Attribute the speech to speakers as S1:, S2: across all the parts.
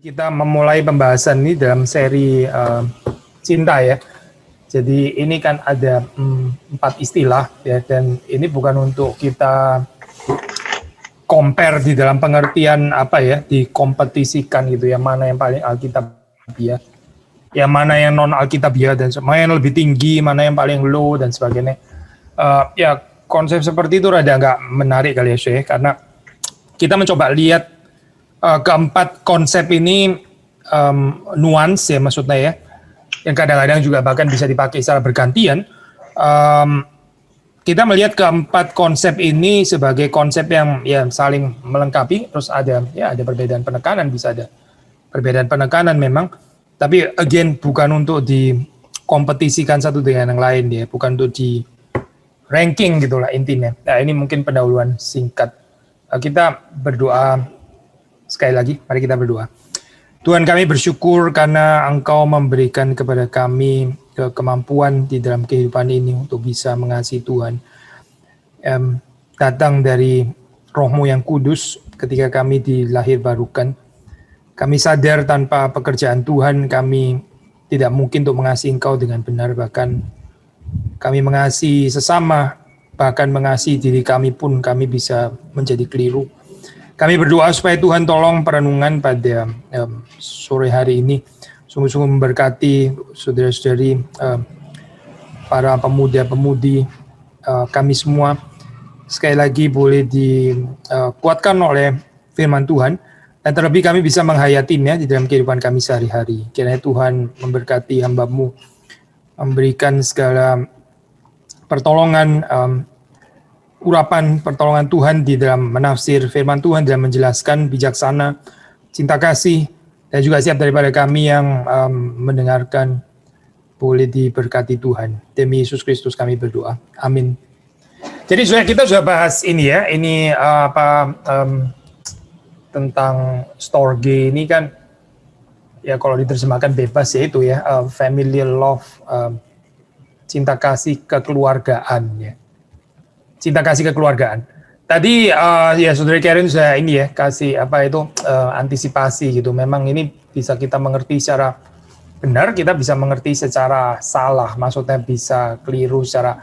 S1: Kita memulai pembahasan ini dalam seri cinta ya. Jadi ini kan ada 4 istilah ya, dan ini bukan untuk kita compare di dalam pengertian apa ya, dikompetisikan gitu ya, mana yang paling alkitabiah, ya mana yang non alkitabiah, dan mana yang lebih tinggi, mana yang paling low dan sebagainya. Ya konsep seperti itu rada nggak menarik kali ya Syekh, karena kita mencoba lihat keempat konsep ini nuans ya, maksudnya ya, yang kadang-kadang juga bahkan bisa dipakai secara bergantian. Kita melihat keempat konsep ini sebagai konsep yang ya saling melengkapi. Terus ada perbedaan penekanan, bisa ada perbedaan penekanan memang, tapi again bukan untuk dikompetisikan satu dengan yang lain ya, bukan untuk di ranking gitulah intinya. Nah, ini mungkin pendahuluan singkat. Kita berdoa sekali lagi, mari kita berdoa. Tuhan, kami bersyukur karena Engkau memberikan kepada kami kemampuan di dalam kehidupan ini untuk bisa mengasihi Tuhan. Datang dari Roh-Mu yang kudus ketika kami dilahirbarukan. Kami sadar tanpa pekerjaan Tuhan kami tidak mungkin untuk mengasihi Engkau dengan benar, bahkan kami mengasihi sesama, bahkan mengasihi diri kami pun kami bisa menjadi keliru. Kami berdoa supaya Tuhan tolong perenungan pada sore hari ini sungguh-sungguh memberkati saudara-saudari, para pemuda-pemudi kami semua. Sekali lagi boleh dikuatkan oleh firman Tuhan, dan terlebih kami bisa menghayatinya di dalam kehidupan kami sehari-hari. Kiranya Tuhan memberkati hamba-Mu, memberikan segala pertolongan, urapan pertolongan Tuhan di dalam menafsir firman Tuhan, dalam menjelaskan bijaksana, cinta kasih, dan juga siap daripada kami yang mendengarkan. Boleh diberkati Tuhan. Demi Yesus Kristus kami berdoa. Amin. Jadi kita sudah bahas ini ya, ini tentang storge ini kan, ya kalau diterjemahkan bebas ya itu ya, familial love, cinta kasih kekeluargaan ya. Cinta kasih kekeluargaan. Tadi ya Saudara Karen sudah ini ya kasih antisipasi gitu. Memang ini bisa kita mengerti secara benar, kita bisa mengerti secara salah, maksudnya bisa keliru secara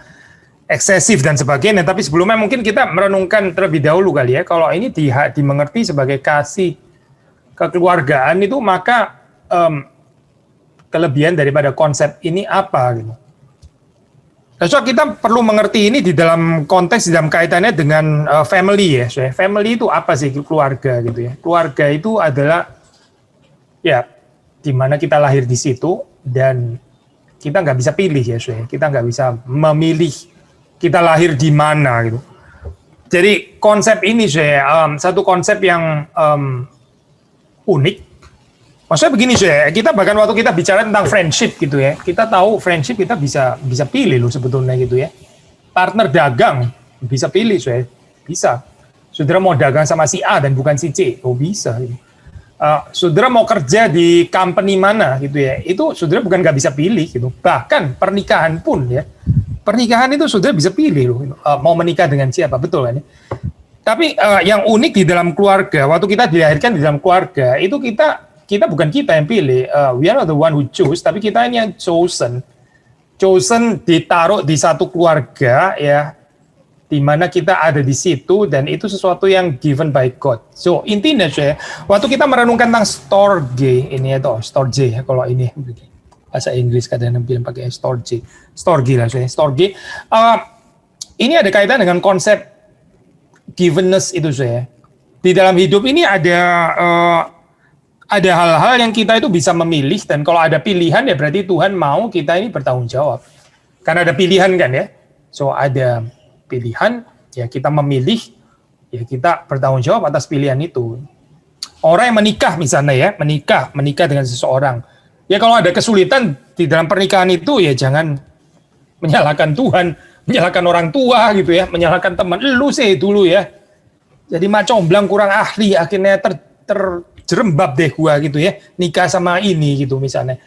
S1: eksesif dan sebagainya. Tapi sebelumnya mungkin kita merenungkan terlebih dahulu kali ya, kalau ini dimengerti sebagai kasih kekeluargaan itu, maka kelebihan daripada konsep ini apa gitu. Nah, so kita perlu mengerti ini di dalam konteks, di dalam kaitannya dengan family ya. So, family itu apa sih, keluarga gitu ya. Keluarga itu adalah ya di mana kita lahir di situ, dan kita nggak bisa pilih ya. So, kita nggak bisa memilih kita lahir di mana gitu. Jadi konsep ini satu konsep yang unik. Maksudnya begini kita bahkan waktu kita bicara tentang friendship gitu ya, kita tahu friendship kita bisa pilih loh sebetulnya gitu ya. Partner dagang bisa pilih bisa. Saudara mau dagang sama si A dan bukan si C, bisa. Gitu. Saudara mau kerja di company mana gitu ya, itu saudara bukan nggak bisa pilih gitu. Bahkan pernikahan pun ya, pernikahan itu saudara bisa pilih loh, mau menikah dengan siapa, betul kan ya. Tapi yang unik di dalam keluarga, waktu kita dilahirkan di dalam keluarga itu kita bukan kita yang pilih, we are the one who choose, tapi kita ini yang chosen ditaruh di satu keluarga ya, di mana kita ada di situ, dan itu sesuatu yang given by God. So intinya waktu kita merenungkan tentang storge ini atau storge ya, kalau ini bahasa Inggris kadang-kadang bilang pakai storge lah storge. Ini ada kaitan dengan konsep givenness itu di dalam hidup ini ada hal-hal yang kita itu bisa memilih, dan kalau ada pilihan ya berarti Tuhan mau kita ini bertanggung jawab. Karena ada pilihan kan ya. So ada pilihan, ya kita memilih, ya kita bertanggung jawab atas pilihan itu. Orang yang menikah misalnya ya, menikah dengan seseorang. Ya kalau ada kesulitan di dalam pernikahan itu, ya jangan menyalahkan Tuhan, menyalahkan orang tua gitu ya, menyalahkan teman. Lu sih dulu ya. Jadi macomblang kurang ahli, akhirnya terjerembab deh gua gitu ya, nikah sama ini gitu misalnya.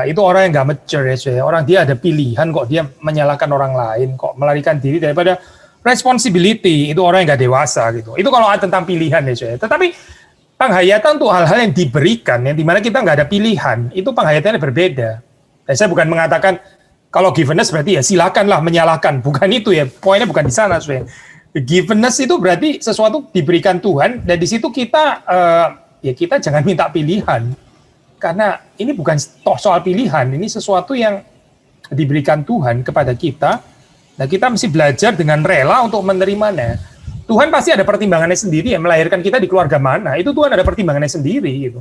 S1: Itu orang yang nggak mature ya. Orang dia ada pilihan kok dia menyalahkan orang lain, kok melarikan diri daripada responsibility. Itu orang yang nggak dewasa gitu. Itu kalau tentang pilihan ya. Tetapi penghayatan untuk hal-hal yang diberikan, yang dimana kita nggak ada pilihan, itu penghayatannya berbeda. Dan saya bukan mengatakan kalau givenness berarti ya silakanlah menyalahkan, bukan itu ya, poinnya bukan di sana. Givenness itu berarti sesuatu diberikan Tuhan, dan di situ kita ya kita jangan minta pilihan, karena ini bukan soal pilihan, ini sesuatu yang diberikan Tuhan kepada kita. Nah, kita mesti belajar dengan rela untuk menerimanya. Tuhan pasti ada pertimbangannya sendiri, yang melahirkan kita di keluarga mana, itu Tuhan ada pertimbangannya sendiri gitu.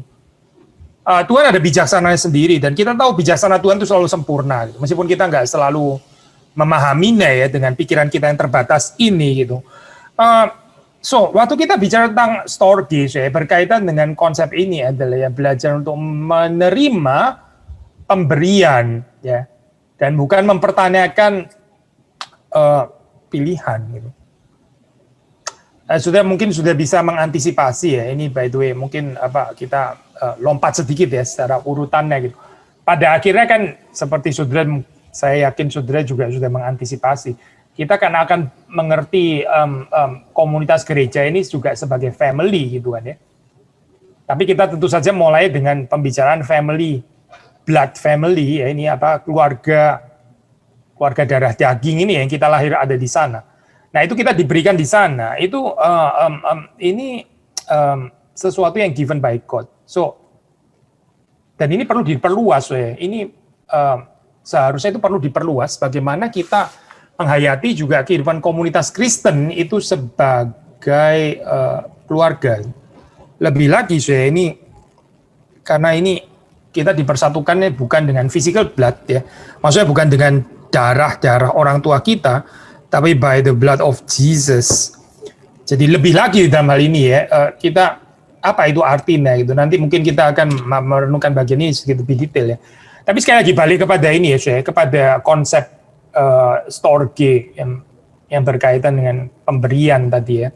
S1: Tuhan ada bijaksananya sendiri, dan kita tahu bijaksana Tuhan itu selalu sempurna gitu. Meskipun kita nggak selalu memahaminya ya dengan pikiran kita yang terbatas ini gitu. So, waktu kita bicara tentang storge ya, berkaitan dengan konsep ini adalah ya belajar untuk menerima pemberian ya, dan bukan mempertanyakan pilihan gitu. Mungkin sudah bisa mengantisipasi ya. Ini by the way mungkin kita lompat sedikit ya secara urutannya gitu. Pada akhirnya kan seperti saudara, saya yakin saudara juga sudah mengantisipasi. Kita kan akan mengerti komunitas gereja ini juga sebagai family gitu kan ya. Tapi kita tentu saja mulai dengan pembicaraan family, blood family ya, ini keluarga darah daging ini yang kita lahir ada di sana. Nah, itu kita diberikan di sana. Itu ini sesuatu yang given by God. So, dan ini perlu diperluas ya. Ini seharusnya itu perlu diperluas bagaimana kita menghayati juga kehidupan komunitas Kristen itu sebagai keluarga. Lebih lagi saya ini karena ini kita dipersatukannya bukan dengan physical blood ya. Maksudnya bukan dengan darah orang tua kita, tapi by the blood of Jesus. Jadi lebih lagi dalam hal ini ya, kita apa itu artinya gitu. Nanti mungkin kita akan merenungkan bagian ini sedikit lebih detail ya. Tapi sekali lagi balik kepada ini ya, kepada konsep storge yang berkaitan dengan pemberian tadi ya.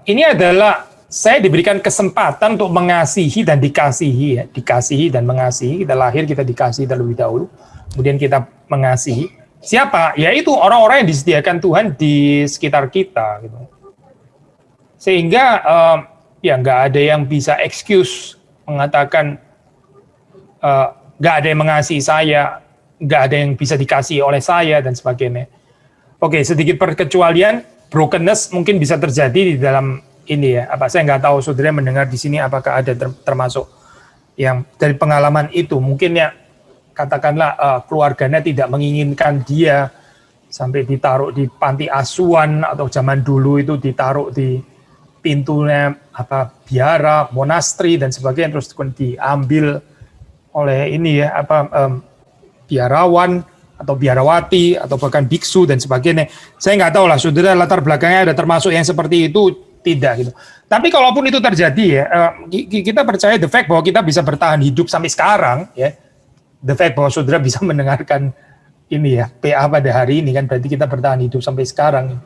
S1: Ini adalah saya diberikan kesempatan untuk mengasihi dan dikasihi ya. Dikasihi dan mengasihi. Kita lahir, kita dikasihi terlebih dahulu. Kemudian kita mengasihi. Siapa? Yaitu orang-orang yang disediakan Tuhan di sekitar kita gitu. Sehingga ya nggak ada yang bisa excuse mengatakan nggak ada yang mengasihi saya, nggak ada yang bisa dikasihi oleh saya dan sebagainya. Oke, sedikit perkecualian, brokenness mungkin bisa terjadi di dalam ini ya. Saya nggak tahu saudara mendengar di sini apakah ada termasuk yang dari pengalaman itu mungkin ya. Katakanlah keluarganya tidak menginginkan dia sampai ditaruh di panti asuhan atau zaman dulu itu ditaruh di pintunya biara, monastri dan sebagainya, terus diambil oleh ini ya biarawan atau biarawati atau bahkan biksu dan sebagainya. Saya nggak tahu lah saudara latar belakangnya ada termasuk yang seperti itu tidak gitu. Tapi kalaupun itu terjadi ya, kita percaya the fact bahwa kita bisa bertahan hidup sampai sekarang ya. The fact bahwa saudara bisa mendengarkan ini ya, PA pada hari ini kan berarti kita bertahan hidup sampai sekarang.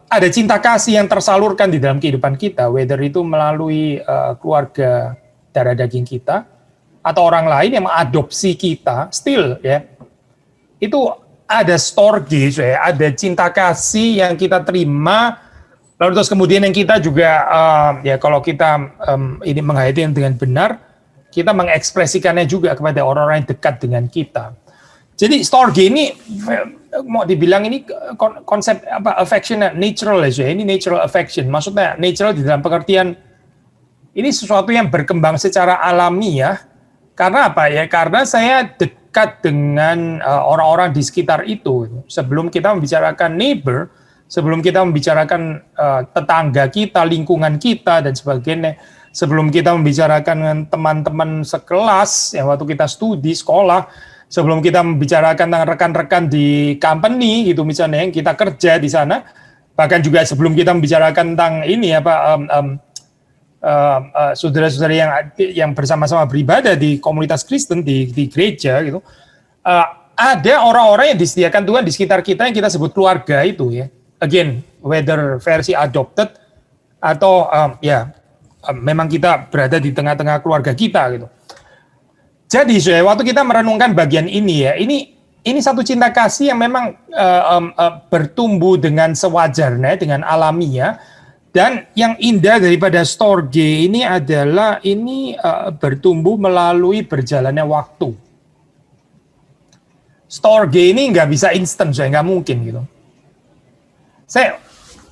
S1: Ada cinta kasih yang tersalurkan di dalam kehidupan kita, whether itu melalui keluarga darah daging kita atau orang lain yang mengadopsi kita, still ya, itu ada storge, ya, ada cinta kasih yang kita terima. Lalu terus kemudian yang kita juga ya kalau kita ini menghayati dengan benar, kita mengekspresikannya juga kepada orang-orang yang dekat dengan kita. Jadi storge ini mau dibilang ini konsep affection natural aja. Ini natural affection. Maksudnya natural di dalam pengertian ini sesuatu yang berkembang secara alami ya. Karena apa ya? Karena saya dekat dengan orang-orang di sekitar itu. Sebelum kita membicarakan neighbor, sebelum kita membicarakan tetangga kita, lingkungan kita dan sebagainya, sebelum kita membicarakan dengan teman-teman sekelas yang waktu kita studi sekolah, sebelum kita membicarakan tentang rekan-rekan di company gitu misalnya yang kita kerja di sana, bahkan juga sebelum kita membicarakan tentang ini saudara-saudara yang bersama-sama beribadah di komunitas Kristen di gereja gitu, ada orang-orang yang disediakan Tuhan di sekitar kita yang kita sebut keluarga itu ya. Again, whether versi adopted atau memang kita berada di tengah-tengah keluarga kita gitu. Jadi waktu kita merenungkan bagian ini ya, ini satu cinta kasih yang memang bertumbuh dengan sewajarnya, dengan alamiah, Dan yang indah daripada storge ini adalah ini bertumbuh melalui berjalannya waktu. Storge ini nggak bisa instan, saya nggak mungkin gitu. Saya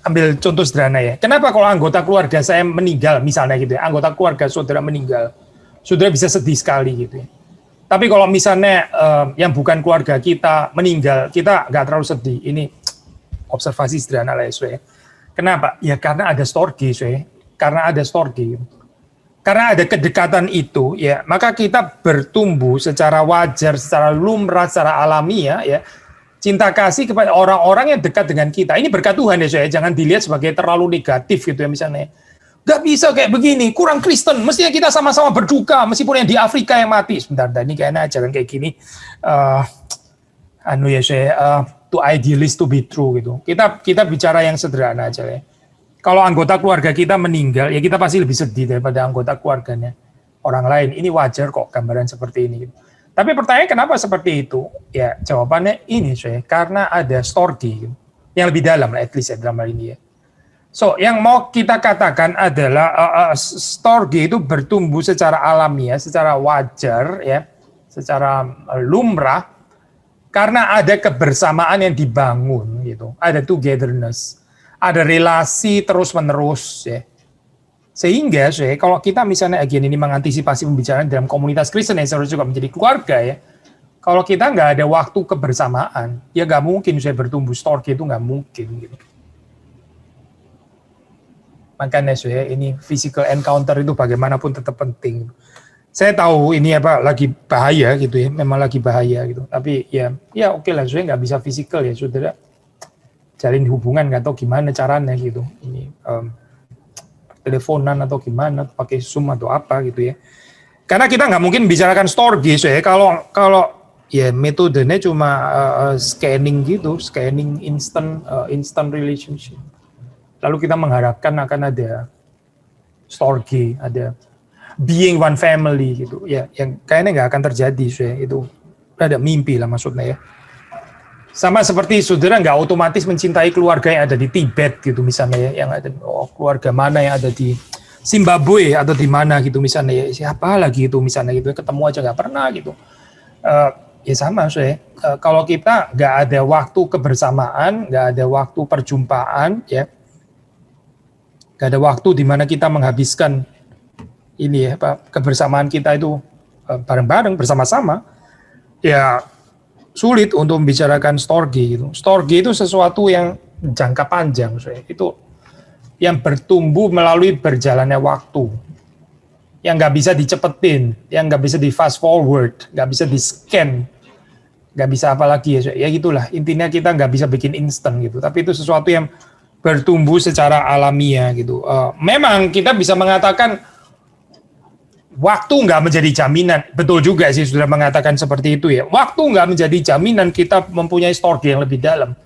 S1: ambil contoh sederhana ya. Kenapa kalau anggota keluarga saya meninggal, misalnya gitu ya, anggota keluarga saudara meninggal, saudara bisa sedih sekali gitu ya. Tapi kalau misalnya yang bukan keluarga kita meninggal, kita nggak terlalu sedih. Ini observasi sederhana lah ya, saya. Kenapa? Ya karena ada storge, saya. Karena ada storge. Karena ada kedekatan itu, ya, maka kita bertumbuh secara wajar, secara lumrah, secara alamiah, ya, cinta kasih kepada orang-orang yang dekat dengan kita. Ini berkat Tuhan ya, saya. Jangan dilihat sebagai terlalu negatif gitu ya, misalnya. Gak bisa kayak begini, kurang Kristen. Mestinya kita sama-sama berduka, meskipun yang di Afrika yang mati. Sebentar, ini kayaknya ajaran kayak gini. Too idealist to be true gitu. Kita bicara yang sederhana aja ya. Kalau anggota keluarga kita meninggal, ya kita pasti lebih sedih daripada anggota keluarganya orang lain. Ini wajar kok gambaran seperti ini. Gitu. Tapi pertanyaan kenapa seperti itu? Ya jawabannya ini saya, karena ada storge gitu. Yang lebih dalam lah, at least ya dalam hal ini ya. So yang mau kita katakan adalah storge itu bertumbuh secara alamiah, secara wajar ya, secara lumrah. Karena ada kebersamaan yang dibangun, gitu, ada togetherness, ada relasi terus-menerus, ya. Sehingga, kalau kita misalnya ini mengantisipasi pembicaraan dalam komunitas Kristen yang seharusnya juga menjadi keluarga, ya. Kalau kita nggak ada waktu kebersamaan, ya nggak mungkin bertumbuh storge itu nggak mungkin, gitu. Makanya, ini physical encounter itu bagaimanapun tetap penting. Saya tahu ini lagi bahaya gitu ya, memang lagi bahaya gitu. Tapi ya oke lah, saya nggak bisa fisikal ya, saudara jalin hubungan nggak tahu gimana caranya gitu. Ini teleponan atau gimana, pakai Zoom atau apa gitu ya. Karena kita nggak mungkin bicarakan storge ya. Kalau ya metodenya cuma scanning gitu, scanning instant relationship. Lalu kita mengharapkan akan ada storge, ada being one family gitu ya, yang kayaknya nggak akan terjadi, itu ada mimpi lah maksudnya ya. Sama seperti saudara nggak otomatis mencintai keluarga yang ada di Tibet gitu misalnya ya, yang ada keluarga mana yang ada di Zimbabwe atau di mana gitu misalnya ya, siapa lagi itu misalnya gitu, ketemu aja nggak pernah gitu. Ya sama kalau kita nggak ada waktu kebersamaan, nggak ada waktu perjumpaan ya, nggak ada waktu di mana kita menghabiskan ini ya, kebersamaan kita itu bareng-bareng bersama-sama, ya sulit untuk membicarakan storge gitu. Storge itu sesuatu yang jangka panjang, itu yang bertumbuh melalui berjalannya waktu, yang nggak bisa dicepetin, yang nggak bisa di fast forward, nggak bisa di scan, nggak bisa apa lagi ya gitulah. Intinya kita nggak bisa bikin instan gitu, tapi itu sesuatu yang bertumbuh secara alamiah gitu. Memang kita bisa mengatakan waktu nggak menjadi jaminan, betul juga sih sudah mengatakan seperti itu ya. Waktu nggak menjadi jaminan kita mempunyai storge yang lebih dalam.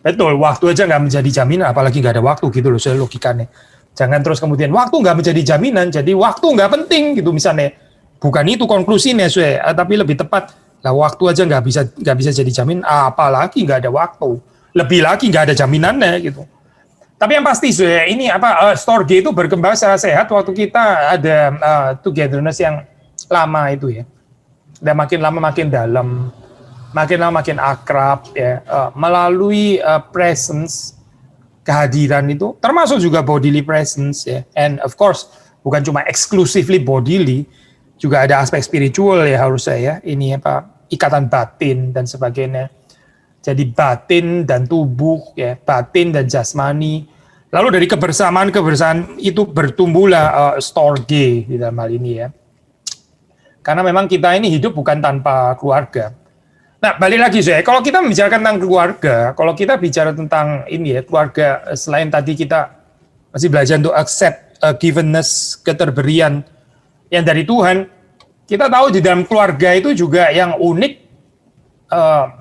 S1: Betul, waktu aja nggak menjadi jaminan, apalagi nggak ada waktu gitu loh, logikanya. Jangan terus kemudian waktu nggak menjadi jaminan, jadi waktu nggak penting gitu misalnya. Bukan itu konklusinya, tapi lebih tepat lah, waktu aja nggak bisa jadi jaminan, apalagi nggak ada waktu, lebih lagi nggak ada jaminannya gitu. Tapi yang pasti ini storge itu berkembang secara sehat waktu kita ada togetherness yang lama itu ya. Dan makin lama makin dalam, makin lama makin akrab ya, melalui presence, kehadiran itu, termasuk juga bodily presence ya. And of course bukan cuma exclusively bodily, juga ada aspek spiritual ya harusnya ya. Ini ikatan batin dan sebagainya. Jadi batin dan tubuh, ya, batin dan jasmani. Lalu dari kebersamaan itu bertumbuhlah storge di dalam hal ini ya. Karena memang kita ini hidup bukan tanpa keluarga. Nah, balik lagi kalau kita membicarakan tentang keluarga, kalau kita bicara tentang ini ya, keluarga, selain tadi kita masih belajar untuk accept givenness, keterberian yang dari Tuhan, kita tahu di dalam keluarga itu juga yang unik.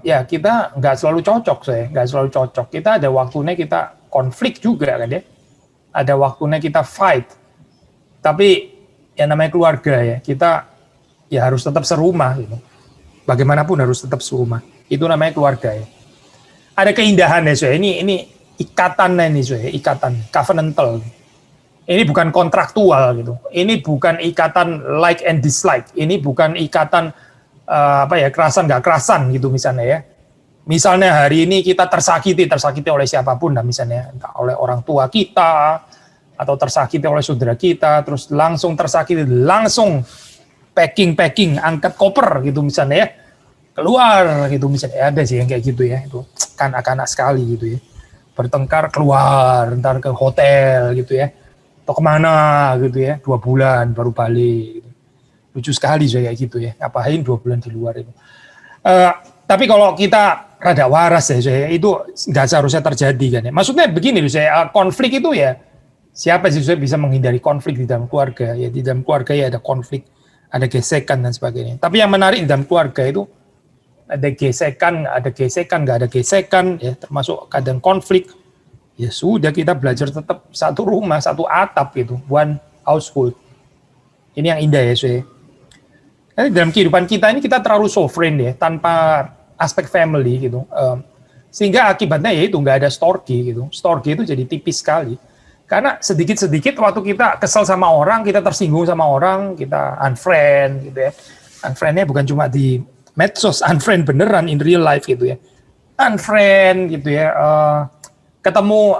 S1: Ya kita nggak selalu cocok, nggak selalu cocok. Kita ada waktunya kita konflik juga kan ya. Ada waktunya kita fight. Tapi yang namanya keluarga ya, kita ya harus tetap serumah gitu. Bagaimanapun harus tetap serumah. Itu namanya keluarga ya. Ada keindahan ya, ini ikatan ini, ikatan covenantal. Ini bukan kontraktual gitu. Ini bukan ikatan like and dislike. Ini bukan ikatan kerasan nggak kerasan gitu misalnya ya. Misalnya hari ini kita tersakiti oleh siapapun, nah misalnya entah oleh orang tua kita atau tersakiti oleh saudara kita, terus langsung tersakiti, langsung packing, angkat koper gitu misalnya ya, keluar gitu misalnya. Ada sih yang kayak gitu ya, itu kanak-kanak sekali gitu ya. Bertengkar keluar, ntar ke hotel gitu ya. Atau kemana gitu ya, 2 bulan baru balik gitu. Lucu sekali kayak gitu ya, ngapain 2 bulan di luar itu. Tapi kalau kita rada waras ya, itu nggak seharusnya terjadi kan ya. Maksudnya begini konflik itu ya, siapa sih bisa menghindari konflik di dalam keluarga ya. Di dalam keluarga ya ada konflik, ada gesekan dan sebagainya. Tapi yang menarik di dalam keluarga itu ada gesekan, nggak ada gesekan ya, termasuk kadang konflik. Ya sudah, kita belajar tetap satu rumah, satu atap gitu, one household. Ini yang indah ya, Jadi dalam kehidupan kita ini kita terlalu sovereign ya, tanpa aspek family gitu. Sehingga akibatnya ya itu nggak ada storge gitu. Storge itu jadi tipis sekali. Karena sedikit-sedikit waktu kita kesel sama orang, kita tersinggung sama orang, kita unfriend gitu ya. Unfriend-nya bukan cuma di medsos, unfriend beneran in real life gitu ya. Unfriend gitu ya. Ketemu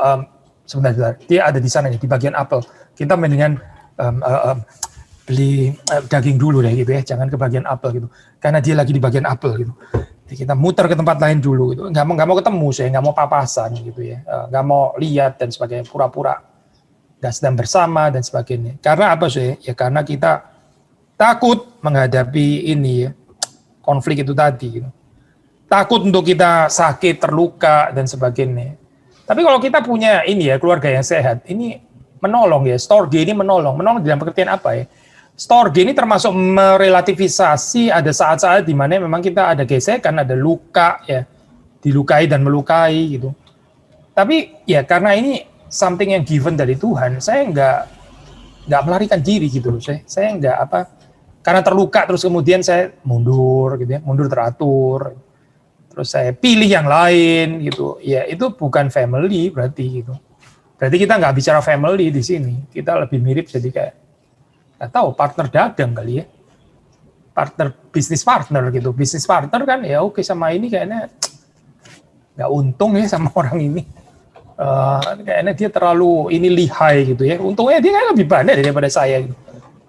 S1: sebentar, dia ada di sana nih, di bagian apel. Kita mendingan beli daging dulu deh gitu ya, jangan ke bagian apel gitu. Karena dia lagi di bagian apel gitu. Jadi kita muter ke tempat lain dulu gitu. Nggak mau ketemu nggak mau papasan gitu ya. Nggak mau lihat dan sebagainya, pura-pura nggak sedang bersama dan sebagainya. Karena apa ya karena kita takut menghadapi ini ya, konflik itu tadi gitu. Takut untuk kita sakit, terluka dan sebagainya. Tapi kalau kita punya ini ya, keluarga yang sehat, ini menolong ya, storge ini menolong dalam pengertian apa ya? Storge ini termasuk merelativisasi ada saat-saat di mana memang kita ada gesekan, ada luka ya, dilukai dan melukai gitu. Tapi ya karena ini something yang given dari Tuhan, saya nggak melarikan diri gitu loh, saya nggak karena terluka terus kemudian saya mundur gitu ya, mundur teratur. Terus saya pilih yang lain gitu, ya itu bukan family berarti gitu. Berarti kita nggak bicara family di sini, kita lebih mirip jadi kayak nggak tahu partner dagang kali ya, bisnis partner gitu. Bisnis partner kan ya oke, sama ini kayaknya nggak untung ya sama orang ini, kayaknya dia terlalu ini lihai gitu ya. Untungnya dia kayak lebih banyak daripada saya gitu.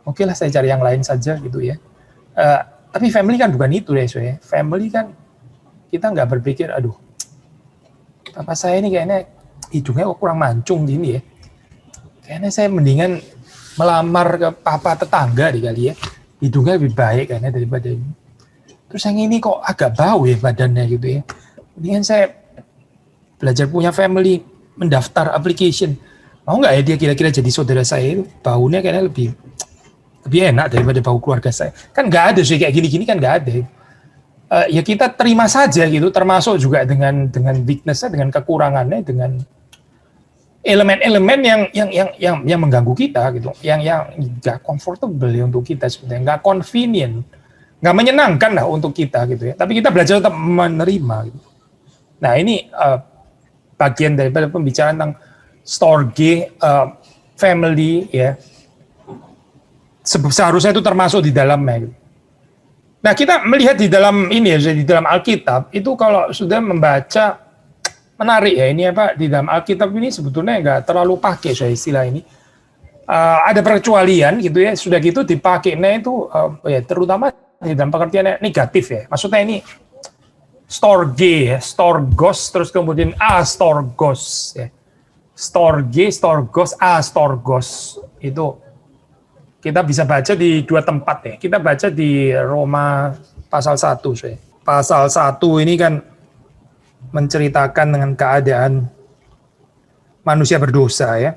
S1: Oke lah, saya cari yang lain saja gitu ya. Tapi family kan bukan itu deh, family kan kita nggak berpikir, aduh, papa saya ini kayaknya hidungnya kok kurang mancung gini ya. Kayaknya saya mendingan melamar ke papa tetangga kali ya. Hidungnya lebih baik kayaknya daripada ini. Terus yang ini kok agak bau ya badannya gitu ya. Mendingan saya belajar punya family, mendaftar application. Mau nggak ya dia kira-kira jadi saudara saya itu? Baunya kayaknya lebih enak daripada bau keluarga saya. Kan nggak ada sih kayak gini-gini, kan nggak ada. Ya kita terima saja gitu, termasuk juga dengan weakness-nya, dengan kekurangannya, dengan elemen-elemen yang mengganggu kita gitu, yang nggak comfortable ya untuk kita sebenarnya, nggak convenient, nggak menyenangkan lah untuk kita gitu ya. Tapi kita belajar tetap menerima gitu. Nah ini bagian daripada pembicaraan tentang storge family ya. Seharusnya itu termasuk di dalamnya gitu. Nah, kita melihat di dalam ini ya, di dalam Alkitab itu kalau sudah membaca, menarik ya ini di dalam Alkitab ini sebetulnya nggak terlalu pakai istilah ini. Ada perkecualian gitu ya, sudah gitu dipakainya itu ya terutama di dalam pengertian negatif ya. Maksudnya ini storge ya, storgos terus kemudian astorgos ya. Storge, storgos, astorgos itu kita bisa baca di 2 tempat ya. Kita baca di Roma pasal 1. Pasal 1 ini kan menceritakan dengan keadaan manusia berdosa ya.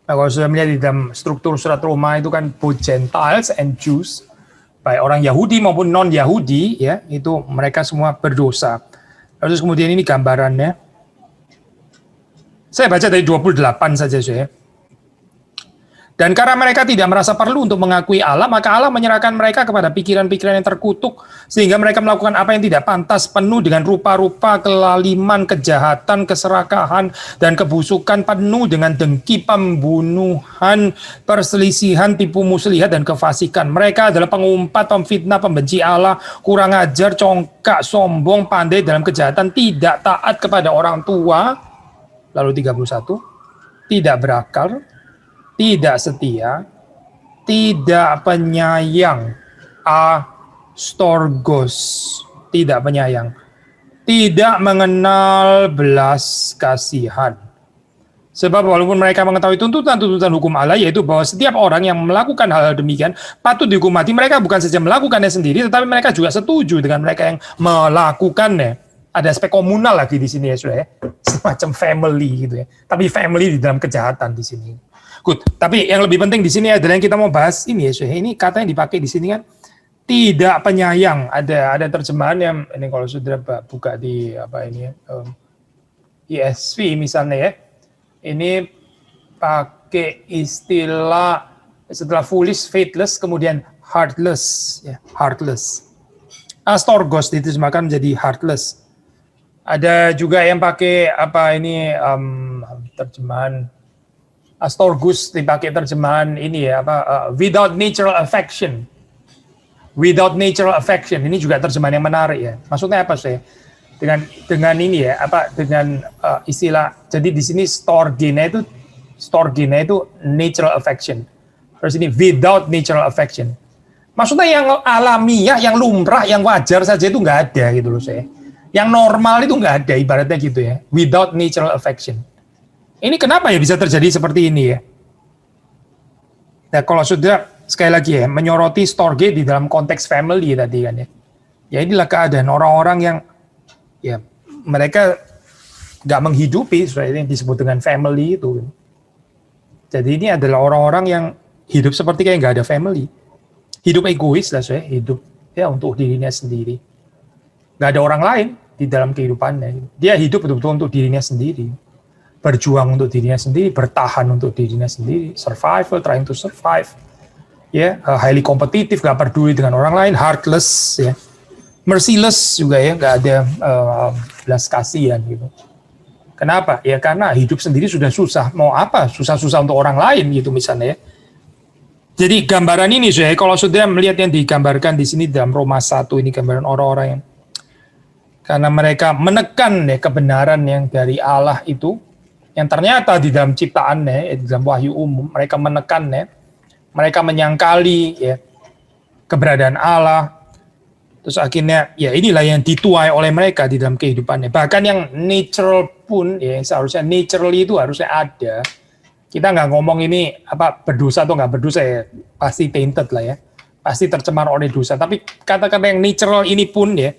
S1: Nah, kalau sudah melihat di dalam struktur surat Roma itu kan both Gentiles and Jews, baik orang Yahudi maupun non-Yahudi ya, itu mereka semua berdosa. Terus kemudian ini gambarannya. Saya baca dari 28 saja saya. Dan karena mereka tidak merasa perlu untuk mengakui Allah, maka Allah menyerahkan mereka kepada pikiran-pikiran yang terkutuk, sehingga mereka melakukan apa yang tidak pantas, penuh dengan rupa-rupa kelaliman, kejahatan, keserakahan, dan kebusukan, penuh dengan dengki, pembunuhan, perselisihan, tipu muslihat, dan kefasikan. Mereka adalah pengumpat, pemfitnah, pembenci Allah, kurang ajar, congkak, sombong, pandai dalam kejahatan, tidak taat kepada orang tua. Lalu 31, tidak berakal, tidak setia, tidak penyayang, astorgos, tidak penyayang, tidak mengenal belas kasihan. Sebab walaupun mereka mengetahui tuntutan-tuntutan hukum Allah, yaitu bahwa setiap orang yang melakukan hal demikian patut dihukum mati, mereka bukan saja melakukannya sendiri, tetapi mereka juga setuju dengan mereka yang melakukannya. Ada aspek komunal lagi di sini ya, sudah ya, semacam family gitu ya. Tapi family di dalam kejahatan di sini. Good. Tapi yang lebih penting di sini adalah yang kita mau bahas ini ya, ini kata yang dipakai di sini kan tidak penyayang. Ada terjemahan yang ini kalau sudah buka di apa ini ESV misalnya ya, ini pakai istilah setelah foolish, faithless, kemudian heartless, ya, heartless. Astorgos diterjemahkan menjadi heartless. Ada juga yang pakai apa ini terjemahan Astorgus dipakai terjemahan ini ya without natural affection. Without natural affection ini juga terjemahan yang menarik ya. Maksudnya apa sih? Dengan ini ya dengan istilah. Jadi di sini storgina itu natural affection. Terus ini without natural affection. Maksudnya yang alamiah, yang lumrah, yang wajar saja itu nggak ada gitu loh saya. Yang normal itu nggak ada ibaratnya gitu ya. Without natural affection. Ini kenapa ya bisa terjadi seperti ini ya? Nah, kalau sudah sekali lagi ya, menyoroti storge di dalam konteks family tadi kan ya. Ya inilah keadaan orang-orang yang ya mereka nggak menghidupi seperti yang disebut dengan family itu. Jadi ini adalah orang-orang yang hidup seperti kayak nggak ada family. Hidup egois lah saya, hidup ya untuk dirinya sendiri. Nggak ada orang lain di dalam kehidupannya. Dia hidup betul-betul untuk dirinya sendiri. Berjuang untuk dirinya sendiri, bertahan untuk dirinya sendiri, survival, trying to survive, ya, highly kompetitif, gak peduli dengan orang lain, heartless, ya, merciless juga ya, gak ada belas kasihan gitu. Kenapa? Ya karena hidup sendiri sudah susah, mau apa? Susah-susah untuk orang lain gitu misalnya ya. Jadi gambaran ini saya kalau sudah melihat yang digambarkan di sini dalam Roma 1 ini gambaran orang-orang yang karena mereka menekan ya kebenaran yang dari Allah itu. Yang ternyata di dalam ciptaannya, di dalam wahyu umum, mereka menekannya, mereka menyangkali ya, keberadaan Allah, terus akhirnya ya inilah yang dituai oleh mereka di dalam kehidupannya. Bahkan yang natural pun, ya seharusnya naturally itu harusnya ada. Kita nggak ngomong ini apa berdosa atau nggak berdosa ya, pasti tainted lah ya, pasti tercemar oleh dosa. Tapi kata-kata yang natural ini pun ya,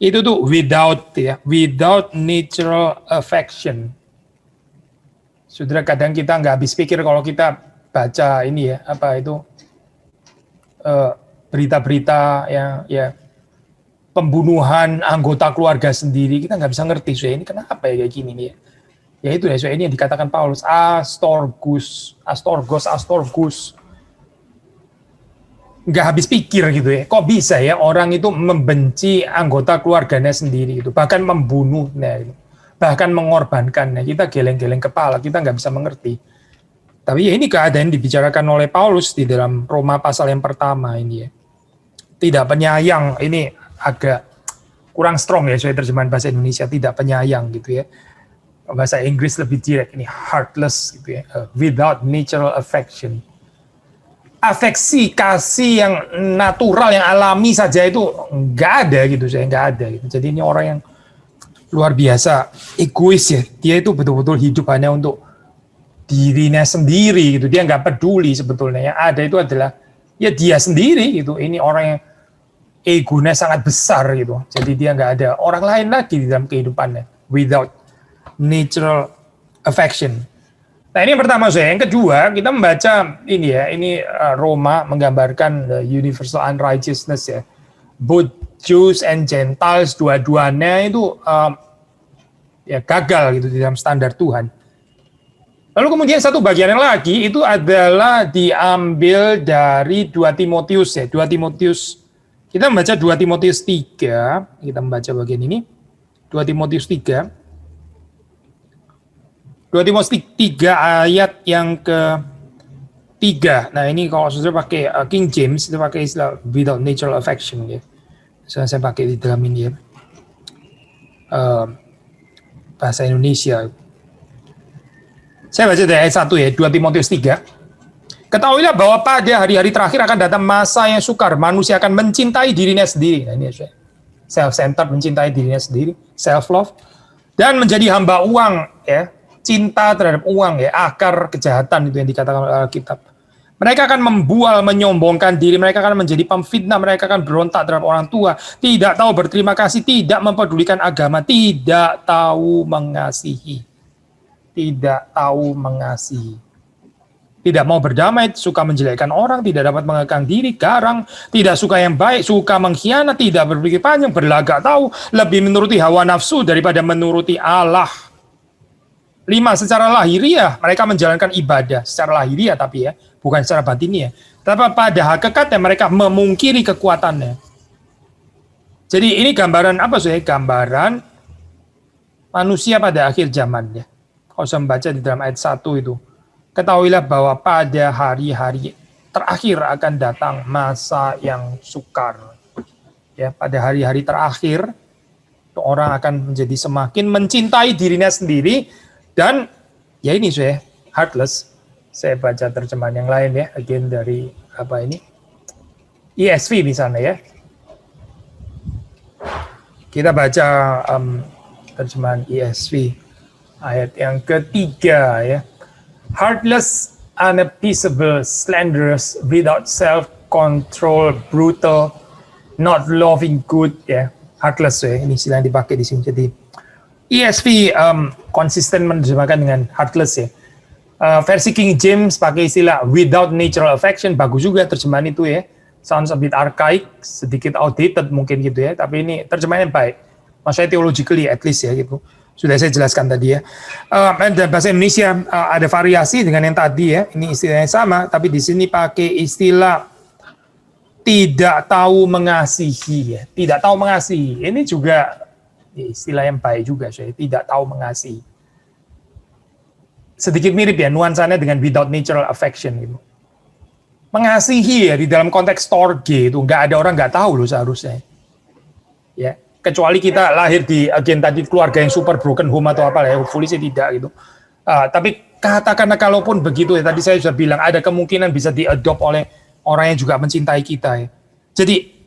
S1: itu tuh without natural affection. Saudara, kadang kita nggak habis pikir kalau kita baca ini ya, apa itu berita-berita yang ya pembunuhan anggota keluarga sendiri, kita nggak bisa ngerti, so ini kenapa ya kayak gini nih ya. Ya itu ya, so ini yang dikatakan Paulus, astorgos. Nggak habis pikir gitu ya, kok bisa ya orang itu membenci anggota keluarganya sendiri gitu, bahkan membunuhnya gitu. Bahkan mengorbankannya, kita geleng-geleng kepala, kita nggak bisa mengerti. Tapi ya ini keadaan dibicarakan oleh Paulus di dalam Roma pasal yang pertama ini ya. Tidak penyayang, ini agak kurang strong ya, saya terjemahan bahasa Indonesia, tidak penyayang gitu ya. Bahasa Inggris lebih direct, ini heartless gitu ya, without natural affection. Afeksi, kasih yang natural, yang alami saja itu nggak ada gitu, saya nggak ada gitu. Jadi ini orang yang luar biasa egois ya, dia itu betul-betul hidup hanya untuk dirinya sendiri gitu, dia nggak peduli sebetulnya, yang ada itu adalah ya dia sendiri gitu. Ini orang yang egonya sangat besar gitu, jadi dia nggak ada orang lain lagi di dalam kehidupannya, without natural affection. Nah ini yang pertama saya, yang kedua kita membaca ini ya, ini Roma menggambarkan the universal unrighteousness ya, both Jews and Gentiles dua-duanya itu ya gagal gitu di dalam standar Tuhan. Lalu kemudian satu bagian yang lagi itu adalah diambil dari 2 Timotius ya. 2 Timotius, kita membaca 2 Timotius 3, kita membaca bagian ini. 2 Timotius 3. 2 Timotius 3 ayat yang ke-3. Nah ini kalau saudara pakai King James, itu pakai istilah without natural affection ya. Saya pakai di dalam ini ya. Bahasa Indonesia. Saya baca dari ayat 1 ya, 2 Timotius 3. Ketahuilah bahwa pada hari-hari terakhir akan datang masa yang sukar. Manusia akan mencintai dirinya sendiri. Nah, ini self-centered, mencintai dirinya sendiri, self-love. Dan menjadi hamba uang, ya. Cinta terhadap uang, ya. Akar kejahatan itu yang dikatakan oleh Alkitab. Mereka akan membual, menyombongkan diri. Mereka akan menjadi pemfitnah. Mereka akan berontak terhadap orang tua. Tidak tahu berterima kasih. Tidak mempedulikan agama. Tidak tahu mengasihi. Tidak tahu mengasihi. Tidak mau berdamai, suka menjelekkan orang, tidak dapat mengekang diri, garang, tidak suka yang baik, suka mengkhianat, tidak berpikir panjang, berlagak tahu, lebih menuruti hawa nafsu daripada menuruti Allah. 5, secara lahiriah, mereka menjalankan ibadah secara lahiriah tapi ya, bukan secara batinnya. Tapi pada hakikatnya mereka memungkiri kekuatannya. Jadi ini gambaran apa sih? Gambaran manusia pada akhir zaman ya. Kalau saya membaca di dalam ayat 1 itu, ketahuilah bahwa pada hari-hari terakhir akan datang masa yang sukar. Ya, pada hari-hari terakhir orang akan menjadi semakin mencintai dirinya sendiri dan ya ini saya heartless. Saya baca terjemahan yang lain ya, again dari apa ini? ESV misalnya ya. Kita baca terjemahan ESV. Ayat yang ketiga ya. Heartless, unappeasable, slanderous, without self-control, brutal, not loving good ya. Heartless ya. Ini istilah yang dipakai di sini. Jadi ESV konsisten menerjemahkan dengan heartless ya. Versi King James pakai istilah without natural affection, bagus juga terjemahan itu ya. Sounds a bit archaic, sedikit outdated mungkin gitu ya. Tapi ini terjemahannya baik. Maksudnya theologically at least ya gitu. Sudah saya jelaskan tadi ya. Dan bahasa Indonesia ada variasi dengan yang tadi ya. Ini istilahnya sama, tapi di sini pakai istilah tidak tahu mengasihi ya. Tidak tahu mengasihi. Ini juga istilah yang baik juga saya. Tidak tahu mengasihi. Sedikit mirip ya nuansanya dengan without natural affection gitu. Mengasihi ya di dalam konteks storge itu nggak ada orang nggak tahu loh seharusnya. Ya. Kecuali kita lahir di agen tadi keluarga yang super broken home atau apa ya, hopefully sih tidak gitu. Tapi katakanlah kalaupun begitu ya, tadi saya sudah bilang ada kemungkinan bisa diadopt oleh orang yang juga mencintai kita ya. Jadi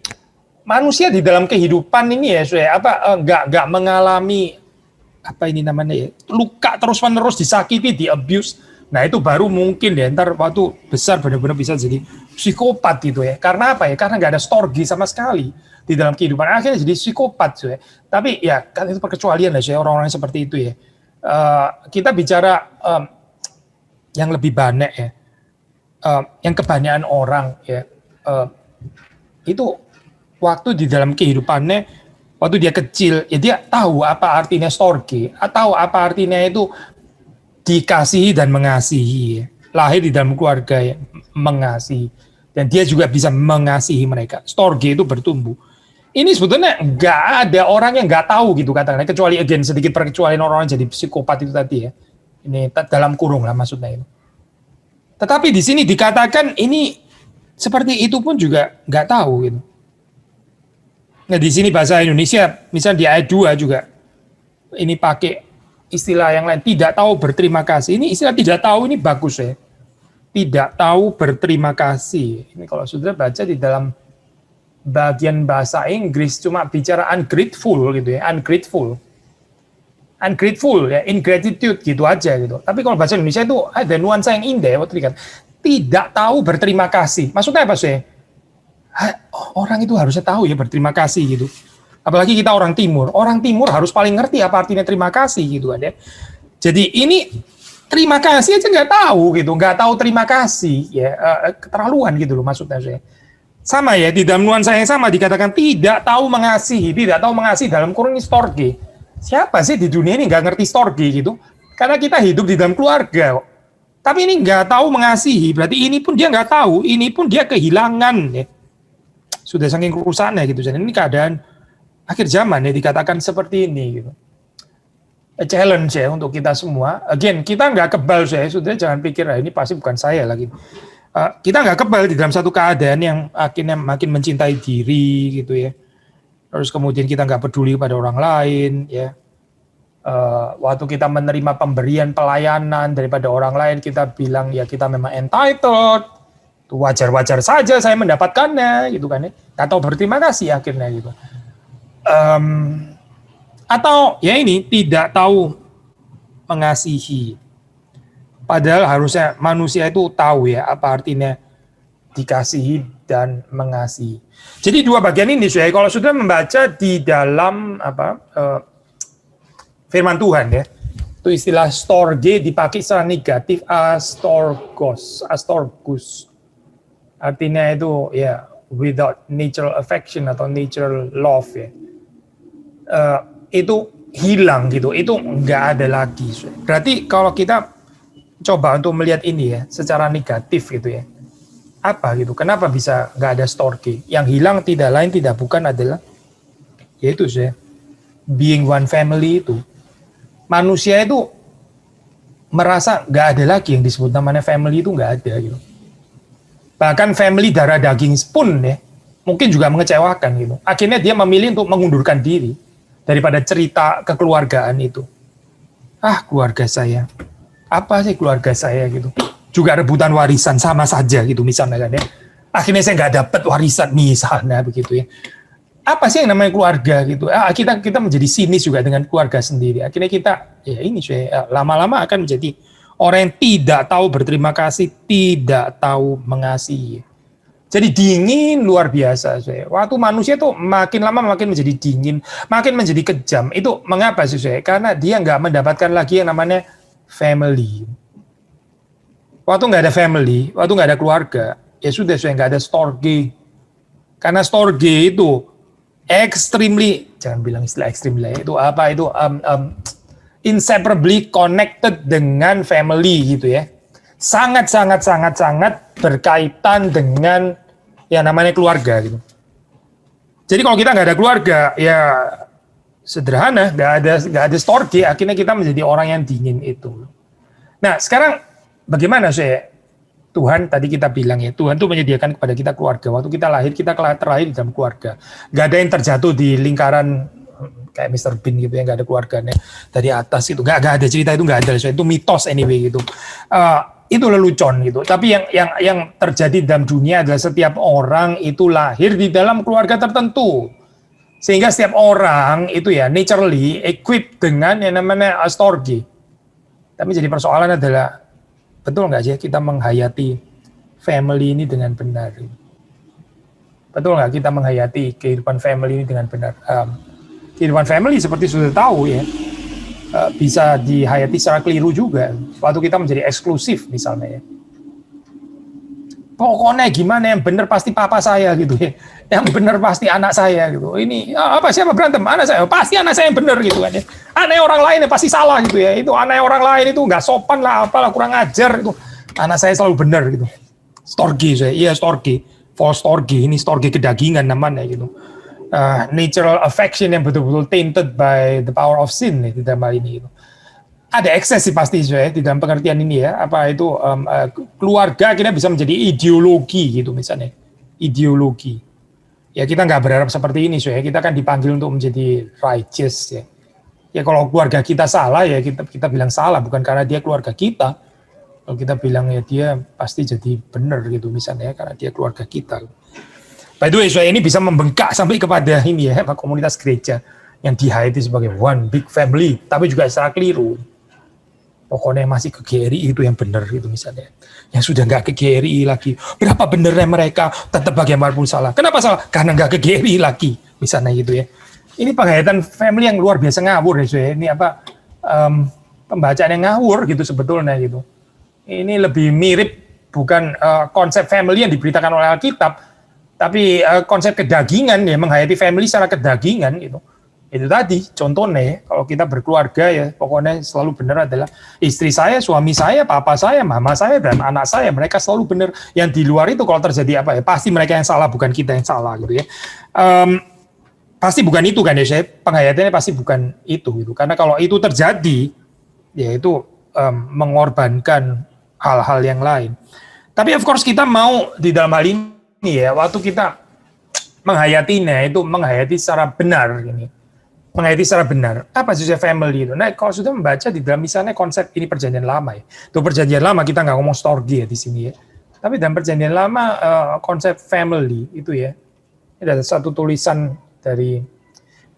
S1: manusia di dalam kehidupan ini ya, nggak mengalami apa ini namanya ya, luka terus menerus disakiti, di abuse. Nah itu baru mungkin ya, ntar waktu besar benar-benar bisa jadi psikopat gitu ya. Karena apa ya? Karena nggak ada storge sama sekali di dalam kehidupan, akhirnya jadi psikopat ya. Tapi ya kan itu perkecualian lah ya, orang-orang seperti itu ya. Kita bicara yang lebih banyak ya, yang kebanyakan orang ya, itu waktu di dalam kehidupannya, waktu dia kecil ya dia tahu apa artinya storge, atau apa artinya itu dikasihi dan mengasihi, lahir di dalam keluarga yang mengasihi, dan dia juga bisa mengasihi mereka. Storge itu bertumbuh. Ini sebetulnya nggak ada orang yang nggak tahu gitu katakanlah, kecuali again sedikit perkecualian orang jadi psikopat itu tadi ya. Ini dalam kurung lah maksudnya itu. Tetapi di sini dikatakan ini seperti itu pun juga nggak tahu gitu. Nah di sini bahasa Indonesia misalnya di ayat 2 juga ini pakai istilah yang lain, tidak tahu berterima kasih. Ini istilah tidak tahu ini bagus ya. Tidak tahu berterima kasih. Ini kalau saudara baca di dalam bagian bahasa Inggris cuma bicara ungrateful gitu ya, ungrateful ya, ingratitude gitu aja gitu. Tapi kalau bahasa Indonesia itu ada nuansa yang indah waktu kan. Tidak tahu berterima kasih. Maksudnya apa sih? Orang itu harusnya tahu ya berterima kasih gitu. Apalagi kita orang timur. Orang timur harus paling ngerti apa artinya terima kasih gitu kan ya. Jadi ini terima kasih aja nggak tahu gitu, nggak tahu terima kasih ya, keterlaluan gitu loh maksudnya saya. Sama ya, di dalam nuansa yang sama dikatakan tidak tahu mengasihi, tidak tahu mengasihi dalam kurung ini storge. Siapa sih di dunia ini nggak ngerti storge gitu? Karena kita hidup di dalam keluarga. Tapi ini nggak tahu mengasihi, berarti ini pun dia nggak tahu, ini pun dia kehilangan ya. Sudah saking kerusakannya gitu. Jadi ini keadaan akhir zaman ya dikatakan seperti ini gitu. A challenge ya untuk kita semua. Again, kita nggak kebal saya, sudah jangan pikir ini pasti bukan saya lagi. Kita nggak kebal di dalam satu keadaan yang akhirnya makin mencintai diri gitu ya. Terus kemudian kita nggak peduli pada orang lain ya. Waktu kita menerima pemberian pelayanan daripada orang lain, kita bilang ya kita memang entitled, wajar-wajar saja saya mendapatkannya gitu kan ya, atau berterima kasih akhirnya gitu. Atau ya ini tidak tahu mengasihi, padahal harusnya manusia itu tahu ya apa artinya dikasihi dan mengasihi. Jadi dua bagian ini saya kalau sudah membaca di dalam firman Tuhan ya, itu istilah storge dipakai secara negatif astorgos, artinya itu ya without natural affection atau natural love ya, itu hilang gitu, itu nggak ada lagi. Berarti kalau kita coba untuk melihat ini ya secara negatif gitu ya, apa gitu, kenapa bisa nggak ada storge? Yang hilang tidak lain tidak bukan adalah yaitu saya being one family itu. Manusia itu merasa nggak ada lagi yang disebut namanya family, itu nggak ada gitu. Bahkan family darah daging pun ya mungkin juga mengecewakan gitu. Akhirnya dia memilih untuk mengundurkan diri daripada cerita kekeluargaan itu. Keluarga saya, apa sih keluarga saya gitu. Juga rebutan warisan sama saja gitu misalnya kan ya. Akhirnya saya nggak dapat warisan misalnya begitu ya. Apa sih yang namanya keluarga gitu? Kita menjadi sinis juga dengan keluarga sendiri. Akhirnya kita ya ini lama-lama akan menjadi orang yang tidak tahu berterima kasih, tidak tahu mengasihi. Jadi dingin luar biasa. Waktu manusia itu makin lama makin menjadi dingin, makin menjadi kejam. Itu mengapa sih? Karena dia nggak mendapatkan lagi yang namanya family. Waktu nggak ada family, waktu nggak ada keluarga, ya sudah nggak ada storge. Karena storge itu extremely, jangan bilang istilah ekstrim lah ya, itu apa itu inseparably connected dengan family gitu ya, sangat berkaitan dengan yang namanya keluarga gitu. Jadi kalau kita nggak ada keluarga ya sederhana, nggak ada storge, akhirnya kita menjadi orang yang dingin itu. Nah sekarang bagaimana Tuhan tadi kita bilang ya, Tuhan tuh menyediakan kepada kita keluarga. Waktu kita lahir, kita terlahir dalam keluarga. Gak ada yang terjatuh di lingkaran kayak Mr. Bean gitu ya, gak ada keluarganya dari atas itu. Gak ada cerita itu, gak ada. Itu mitos anyway gitu. Itu lelucon gitu. Tapi yang terjadi dalam dunia adalah setiap orang itu lahir di dalam keluarga tertentu. Sehingga setiap orang itu ya naturally equipped dengan yang namanya storge. Tapi jadi persoalan adalah betul nggak sih kita menghayati family ini dengan benar? Betul nggak kita menghayati kehidupan family ini dengan benar? Kehidupan family seperti sudah tahu ya, bisa dihayati secara keliru juga. Waktu kita menjadi eksklusif misalnya ya. Pokoknya gimana yang benar pasti papa saya gitu ya. Yang benar pasti anak saya gitu. Ini siapa berantem? Anak saya. Pasti anak saya yang benar gitu kan ya. Anak orang lain yang pasti salah gitu ya. Itu anak orang lain itu nggak sopan lah, apalah kurang ajar itu. Anak saya selalu benar gitu. Storge saya. Iya storge. False storge. Ini storge kedagingan namanya gitu. Natural affection yang betul-betul tainted by the power of sin di dalam hal ini gitu. Ada ekses sih pasti di dalam pengertian ini ya, apa itu keluarga akhirnya bisa menjadi ideologi gitu misalnya, ideologi. Ya kita nggak berharap seperti ini kita kan dipanggil untuk menjadi righteous ya. Ya kalau keluarga kita salah ya kita bilang salah, bukan karena dia keluarga kita. Kalau kita bilang ya dia pasti jadi benar gitu misalnya karena dia keluarga kita. By the way ini bisa membengkak sampai kepada ini ya komunitas gereja yang dihayati sebagai one big family, tapi juga secara keliru. Pokoknya masih ke GRI itu yang benar gitu misalnya. Yang sudah nggak ke GRI lagi. Berapa benernya mereka tetap bagaimanapun salah. Kenapa salah? Karena nggak ke GRI lagi. Misalnya gitu ya. Ini penghayatan family yang luar biasa ngawur ya. Ini pembacaan yang ngawur gitu sebetulnya gitu. Ini lebih mirip bukan konsep family yang diberitakan oleh Alkitab. Tapi konsep kedagingan ya. Menghayati family secara kedagingan gitu. Itu tadi contohnya kalau kita berkeluarga ya pokoknya selalu benar adalah istri saya, suami saya, papa saya, mama saya dan anak saya, mereka selalu benar. Yang di luar itu kalau terjadi apa ya pasti mereka yang salah, bukan kita yang salah gitu ya. Pasti bukan itu kan ya, saya penghayatannya pasti bukan itu gitu. Karena kalau itu terjadi ya itu mengorbankan hal-hal yang lain. Tapi of course kita mau di dalam hal ini ya waktu kita menghayatinya itu menghayati secara benar ini. Menghayati secara benar. Apa sih family itu? Nah, kalau sudah membaca di dalam misalnya konsep ini perjanjian lama ya. Itu perjanjian lama kita nggak ngomong storge ya di sini ya. Tapi dalam perjanjian lama konsep family itu ya. Ini ada satu tulisan dari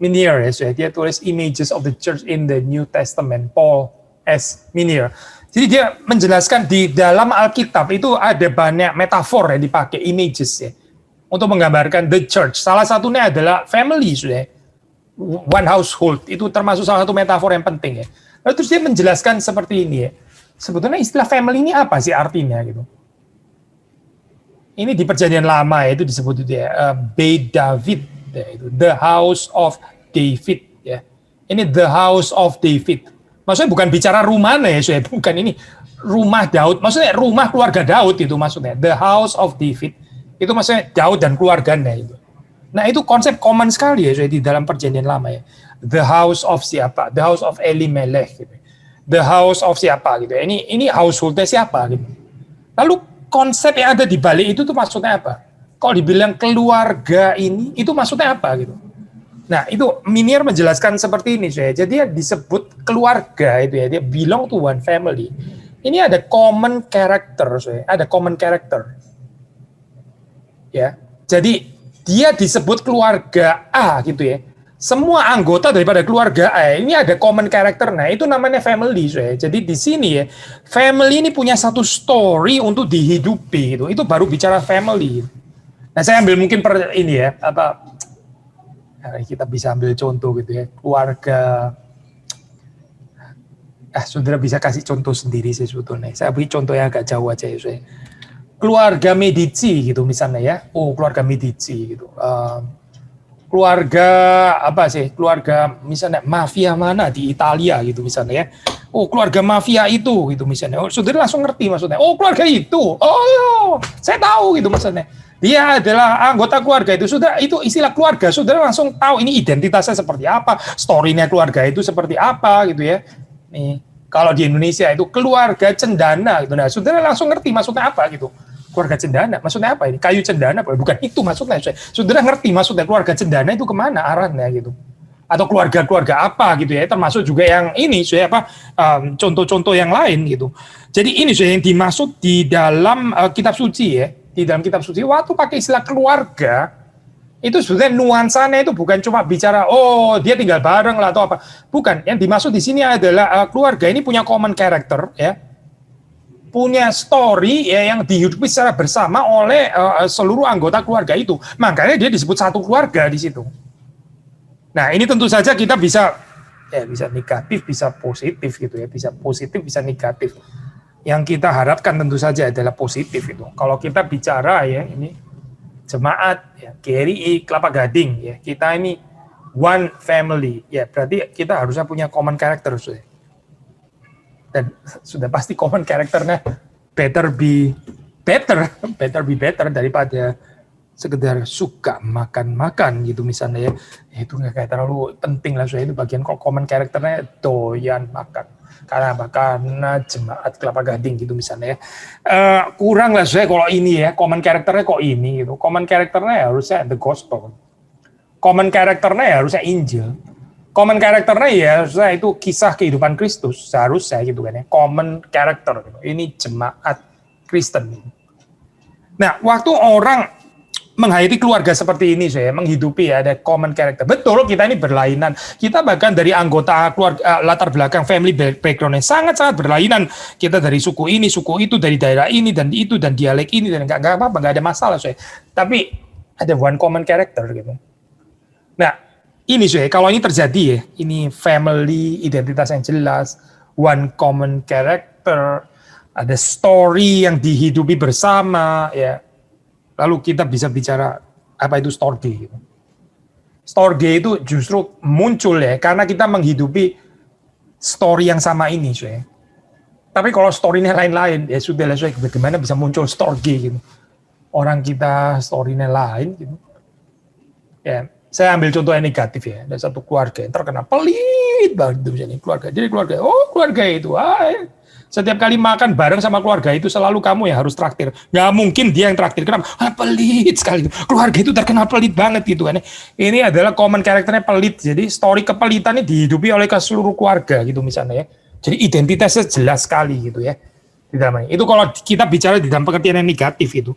S1: Minier ya, dia tulis Images of the Church in the New Testament, Paul S. Minier. Jadi dia menjelaskan di dalam Alkitab itu ada banyak metafor yang dipakai, images ya, untuk menggambarkan the church. Salah satunya adalah family sudah. One household itu termasuk salah satu metafor yang penting ya. Lalu terus dia menjelaskan seperti ini ya. Sebetulnya istilah family ini apa sih artinya gitu? Ini di perjanjian lama ya, itu disebut itu ya, Beit David ya, itu the house of David ya. Ini the house of David. Maksudnya bukan bicara rumahnya ya, bukan ini rumah Daud. Maksudnya rumah keluarga Daud itu maksudnya the house of David. Itu maksudnya Daud dan keluarganya itu. Nah itu konsep common sekali ya di dalam perjanjian lama ya. The house of siapa? The house of Elimelech gitu. The house of siapa gitu. Ini householdnya siapa gitu. Lalu konsep yang ada di balik itu tuh maksudnya apa? Kalau dibilang keluarga ini itu maksudnya apa gitu. Nah itu Minier menjelaskan seperti ini saya. Jadi dia disebut keluarga itu ya. Dia belong to one family. Ini ada common character saya. Ada common character. Ya. Jadi dia disebut keluarga A gitu ya. Semua anggota daripada keluarga A ini ada common character. Nah, itu namanya family, ya. Jadi di sini ya, family ini punya satu story untuk dihidupi gitu. Itu baru bicara family. Nah, saya ambil mungkin ini ya, kita bisa ambil contoh gitu ya. Keluarga saudara bisa kasih contoh sendiri sih sebetulnya. Saya beri contoh yang agak jauh aja ya, saya. Keluarga Medici gitu misalnya ya. Oh, keluarga Medici gitu. Keluarga apa sih? Keluarga misalnya mafia mana di Italia gitu misalnya ya. Oh, keluarga mafia itu gitu misalnya. Oh, saudara langsung ngerti maksudnya. Oh, keluarga itu. Oh, iya, saya tahu gitu maksudnya. Dia adalah anggota keluarga itu. Sudah itu istilah keluarga. Saudara langsung tahu ini identitasnya seperti apa, story-nya keluarga itu seperti apa gitu ya. Nih, kalau di Indonesia itu keluarga cendana gitu. Nah, saudara langsung ngerti maksudnya apa gitu. Keluarga cendana, maksudnya apa ini? Kayu cendana, bukan itu maksudnya. Saudara ngerti maksudnya keluarga cendana itu kemana arahnya gitu? Atau keluarga-keluarga apa gitu ya? Termasuk juga yang ini, contoh-contoh yang lain gitu. Jadi ini yang dimaksud di dalam kitab suci ya. Di dalam kitab suci, waktu pakai istilah keluarga, itu sebenarnya nuansanya itu bukan cuma bicara, oh dia tinggal bareng lah atau apa. Bukan, yang dimaksud di sini adalah keluarga ini punya common character ya. Punya story ya yang dihidupi secara bersama oleh seluruh anggota keluarga itu. Makanya dia disebut satu keluarga di situ. Nah, ini tentu saja kita bisa negatif, bisa positif gitu ya, bisa positif, bisa negatif. Yang kita harapkan tentu saja adalah positif itu. Kalau kita bicara ya ini jemaat ya, GRI Kelapa Gading ya, kita ini one family ya, berarti kita harusnya punya common character sudah. Dan sudah pasti common karakternya better be better daripada sekedar suka makan gitu misalnya ya. Itu nggak kayak terlalu penting lah, itu bagian common karakternya doyan makan karena jemaat Kelapa Gading gitu misalnya ya. Kurang lah kalau ini ya, common karakternya kok ini gitu. Common karakternya harusnya the gospel, common karakternya harusnya Injil. Common karakternya ya, itu kisah kehidupan Kristus, seharusnya gitu kan ya, common karakter. Gitu. Ini jemaat Kristen. Nah, waktu orang menghayati keluarga seperti ini, menghidupi ya, ada common karakter. Betul, kita ini berlainan. Kita bahkan dari anggota keluarga, latar belakang family background-nya sangat-sangat berlainan. Kita dari suku ini, suku itu, dari daerah ini, dan itu, dan dialek ini, dan nggak apa-apa, nggak ada masalah. Tapi ada one common character gitu. Nah, ini kalau ini terjadi ya, ini family, identitas yang jelas, one common character, ada story yang dihidupi bersama ya. Lalu kita bisa bicara apa itu story gitu. Storge itu justru muncul ya karena kita menghidupi story yang sama ini, saya. Tapi kalau story-nya lain-lain, ya sudah lah, saya. Bagaimana bisa muncul Storge gitu? Orang kita story-nya lain gitu. Ya, saya ambil contoh yang negatif ya. Ada satu keluarga yang terkena pelit banget misalnya keluarga. Jadi keluarga itu, setiap kali makan bareng sama keluarga itu selalu kamu yang harus traktir. Nggak mungkin dia yang traktir. Kenapa? Pelit sekali. Keluarga itu terkenal pelit banget gitu kan. Ini adalah common karakternya pelit. Jadi story kepelitan ini dihidupi oleh seluruh keluarga gitu misalnya ya. Jadi identitasnya jelas sekali gitu ya. Di dalamnya. Itu kalau kita bicara di dalam pengertian yang negatif itu.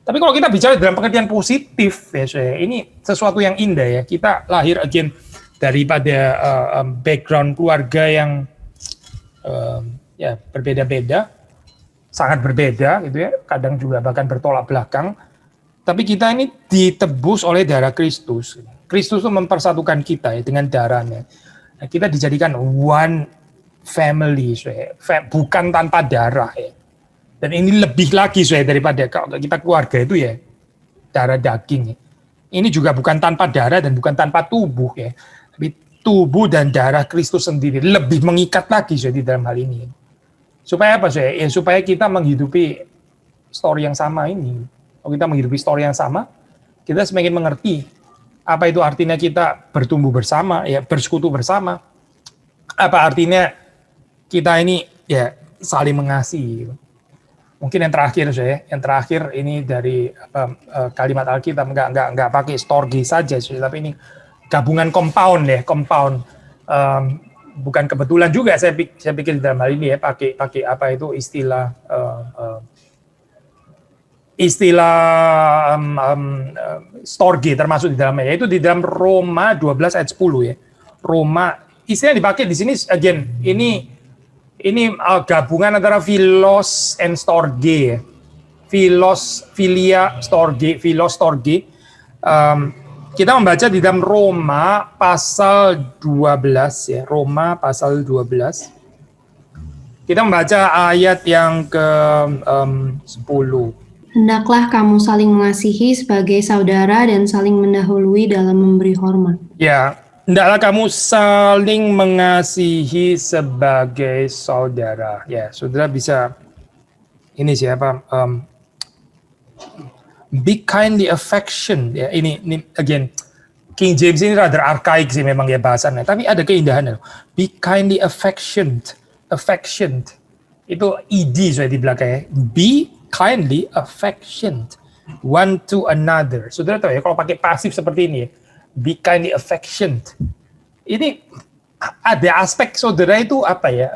S1: Tapi kalau kita bicara dalam pengertian positif, ya, ini sesuatu yang indah ya. Kita lahir again daripada background keluarga yang ya berbeda-beda, sangat berbeda gitu ya. Kadang juga bahkan bertolak belakang. Tapi kita ini ditebus oleh darah Kristus. Kristus itu mempersatukan kita ya dengan darahnya. Nah, kita dijadikan one family, bukan tanpa darah ya. Dan ini lebih lagi daripada kalau kita keluarga itu ya darah daging. Ya. Ini juga bukan tanpa darah dan bukan tanpa tubuh ya. Tapi tubuh dan darah Kristus sendiri lebih mengikat lagi di dalam hal ini. Supaya apa ya, supaya kita menghidupi story yang sama ini. Kalau kita menghidupi story yang sama, kita semakin mengerti apa itu artinya kita bertumbuh bersama, ya bersekutu bersama. Apa artinya kita ini ya saling mengasihi. Mungkin yang terakhir ini dari kalimat Alkitab nggak pakai storge saja, tapi ini gabungan compound ya, bukan kebetulan juga saya pikir dalam hal ini ya pakai apa itu istilah storge termasuk di dalamnya, yaitu di dalam Roma 12 ayat 10 ya. Roma istilah dipakai di sini again ini gabungan antara philos and storge, philia storge, philos storge. Kita membaca di dalam Roma pasal 12 ya, Roma pasal 12. Kita membaca ayat yang ke 10.
S2: Hendaklah kamu saling mengasihi sebagai saudara dan saling mendahului dalam memberi hormat.
S1: Ya. Hendaklah kamu saling mengasihi sebagai saudara. Ya, saudara bisa ini siapa? Be kindly affection. Ya, ini again King James ini rather arkaik sih memang ya bahasanya. Tapi ada keindahannya. Be kindly affectioned. Itu ed saya di belakang ya. Be kindly affectioned one to another. Saudara tahu ya kalau pakai pasif seperti ini ya. Be kindly affectioned. Ini ada aspek saudara itu apa ya?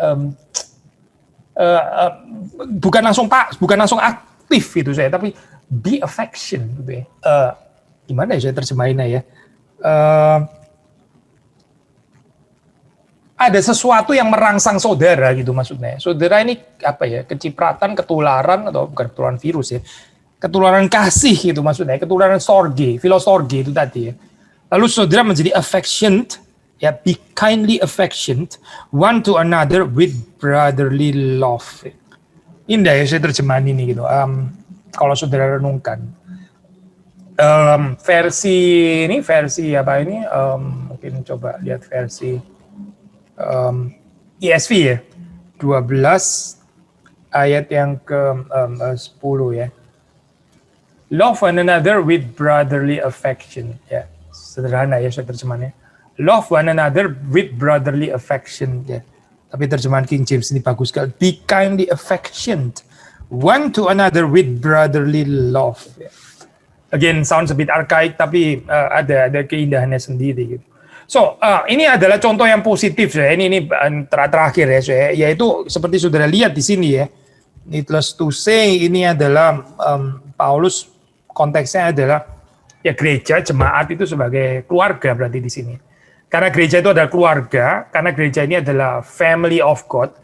S1: Bukan langsung aktif itu saya, tapi be affection gitu ya. Gimana ya saya terjemahinnya ya? Ada sesuatu yang merangsang saudara gitu maksudnya. Saudara ini apa ya? Kecipratan, ketularan atau bukan ketularan virus ya? Ketularan kasih gitu maksudnya. Ketularan storge, filostorge itu tadi ya. Lalu saudara menjadi affectioned, ya, be kindly affectioned one to another with brotherly love. Indah ya saya terjemahan ini gitu. Kalau saudara renungkan, versi apa ini? Mungkin coba lihat versi ESV ya, 12 ayat yang ke 10 ya. Love one another with brotherly affection. Ya. Sederhana ya terjemahannya. Love one another with brotherly affection. Ya. Tapi terjemahan King James ini bagus sekali. Be kindly affectioned one to another with brotherly love. Ya. Again, sounds a bit archaic, tapi ada keindahannya sendiri gitu. So, ini adalah contoh yang positif ya. Ini terakhir ya, yaitu seperti saudara lihat di sini ya. Needless to say, ini adalah Paulus konteksnya adalah ya gereja, jemaat itu sebagai keluarga berarti di sini. Karena gereja itu adalah keluarga, karena gereja ini adalah family of God,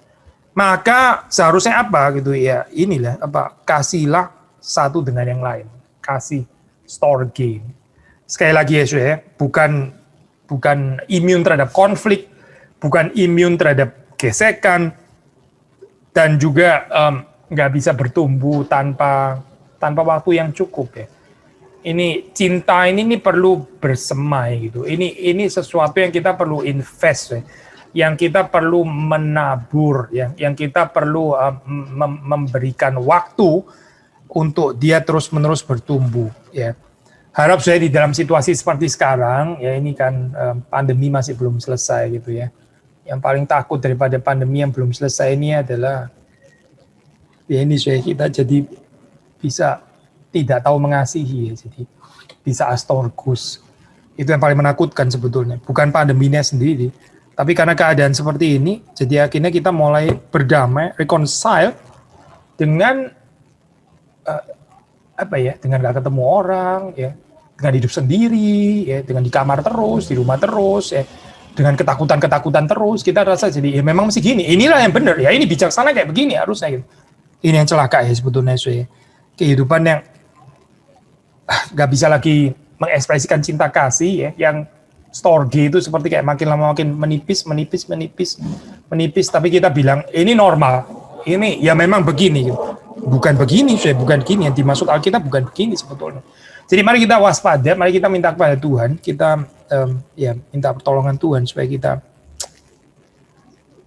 S1: maka seharusnya apa gitu ya, inilah apa, kasihlah satu dengan yang lain. Kasih storge. Sekali lagi ya, bukan imun terhadap konflik, bukan imun terhadap gesekan, dan juga nggak bisa bertumbuh tanpa waktu yang cukup ya. ini cinta ini perlu bersemai gitu. Ini sesuatu yang kita perlu invest, yang kita perlu menabur, yang kita perlu memberikan waktu untuk dia terus-menerus bertumbuh. Ya, harap saya di dalam situasi seperti sekarang, ya ini kan pandemi masih belum selesai gitu ya. Yang paling takut daripada pandemi yang belum selesai ini adalah ya ini kita jadi bisa tidak tahu mengasihi, ya, jadi bisa astorgus. Itu yang paling menakutkan sebetulnya, bukan pandeminya sendiri, tapi karena keadaan seperti ini, jadi akhirnya kita mulai berdamai, reconcile dengan dengan gak ketemu orang, ya, dengan hidup sendiri, ya, dengan di kamar terus, di rumah terus, ya, dengan ketakutan terus, kita rasa jadi ya memang mesti gini, inilah yang benar, ya ini bijaksana kayak begini harusnya gitu. Ini yang celaka ya sebetulnya, kehidupan yang nggak bisa lagi mengekspresikan cinta kasih, ya, yang storge itu seperti kayak makin lama makin menipis, tapi kita bilang ini normal, ini ya memang begini, gitu. Bukan begini, bukan gini yang dimaksud Alkitab, bukan begini sebetulnya. Jadi mari kita waspada, mari kita minta kepada Tuhan, kita minta pertolongan Tuhan supaya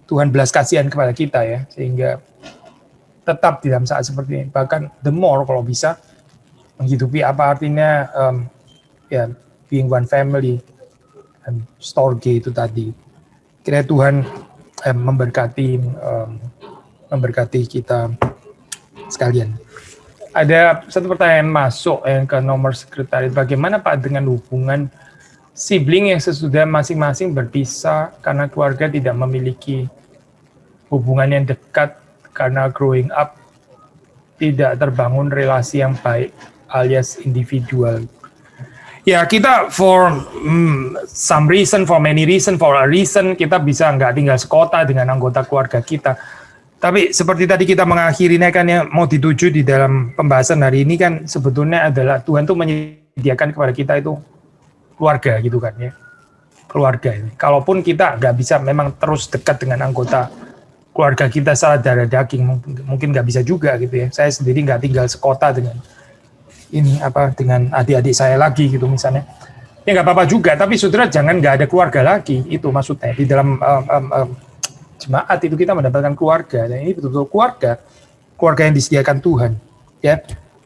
S1: Tuhan belas kasihan kepada kita ya, sehingga tetap di dalam saat seperti ini. Bahkan the more kalau bisa menghidupi apa artinya being one family, storge itu tadi. Kiranya Tuhan memberkati kita sekalian. Ada satu pertanyaan masuk yang ke nomor sekretariat. Bagaimana Pak dengan hubungan sibling yang sesudah masing-masing berpisah karena keluarga tidak memiliki hubungan yang dekat karena growing up tidak terbangun relasi yang baik alias individual. Ya kita for some reason, for many reason, for a reason kita bisa nggak tinggal sekota dengan anggota keluarga kita. Tapi seperti tadi kita mengakhirinya kan yang mau dituju di dalam pembahasan hari ini kan sebetulnya adalah Tuhan tuh menyediakan kepada kita itu keluarga gitu kan ya. Keluarga ini. Kalaupun kita nggak bisa memang terus dekat dengan anggota keluarga kita secara darah daging, mungkin nggak bisa juga gitu ya. Saya sendiri nggak tinggal sekota dengan dengan adik-adik saya lagi gitu misalnya. Ya nggak apa-apa juga, tapi saudara jangan nggak ada keluarga lagi, itu maksudnya. Di dalam jemaat itu kita mendapatkan keluarga, dan ini betul-betul keluarga yang disediakan Tuhan. Ya,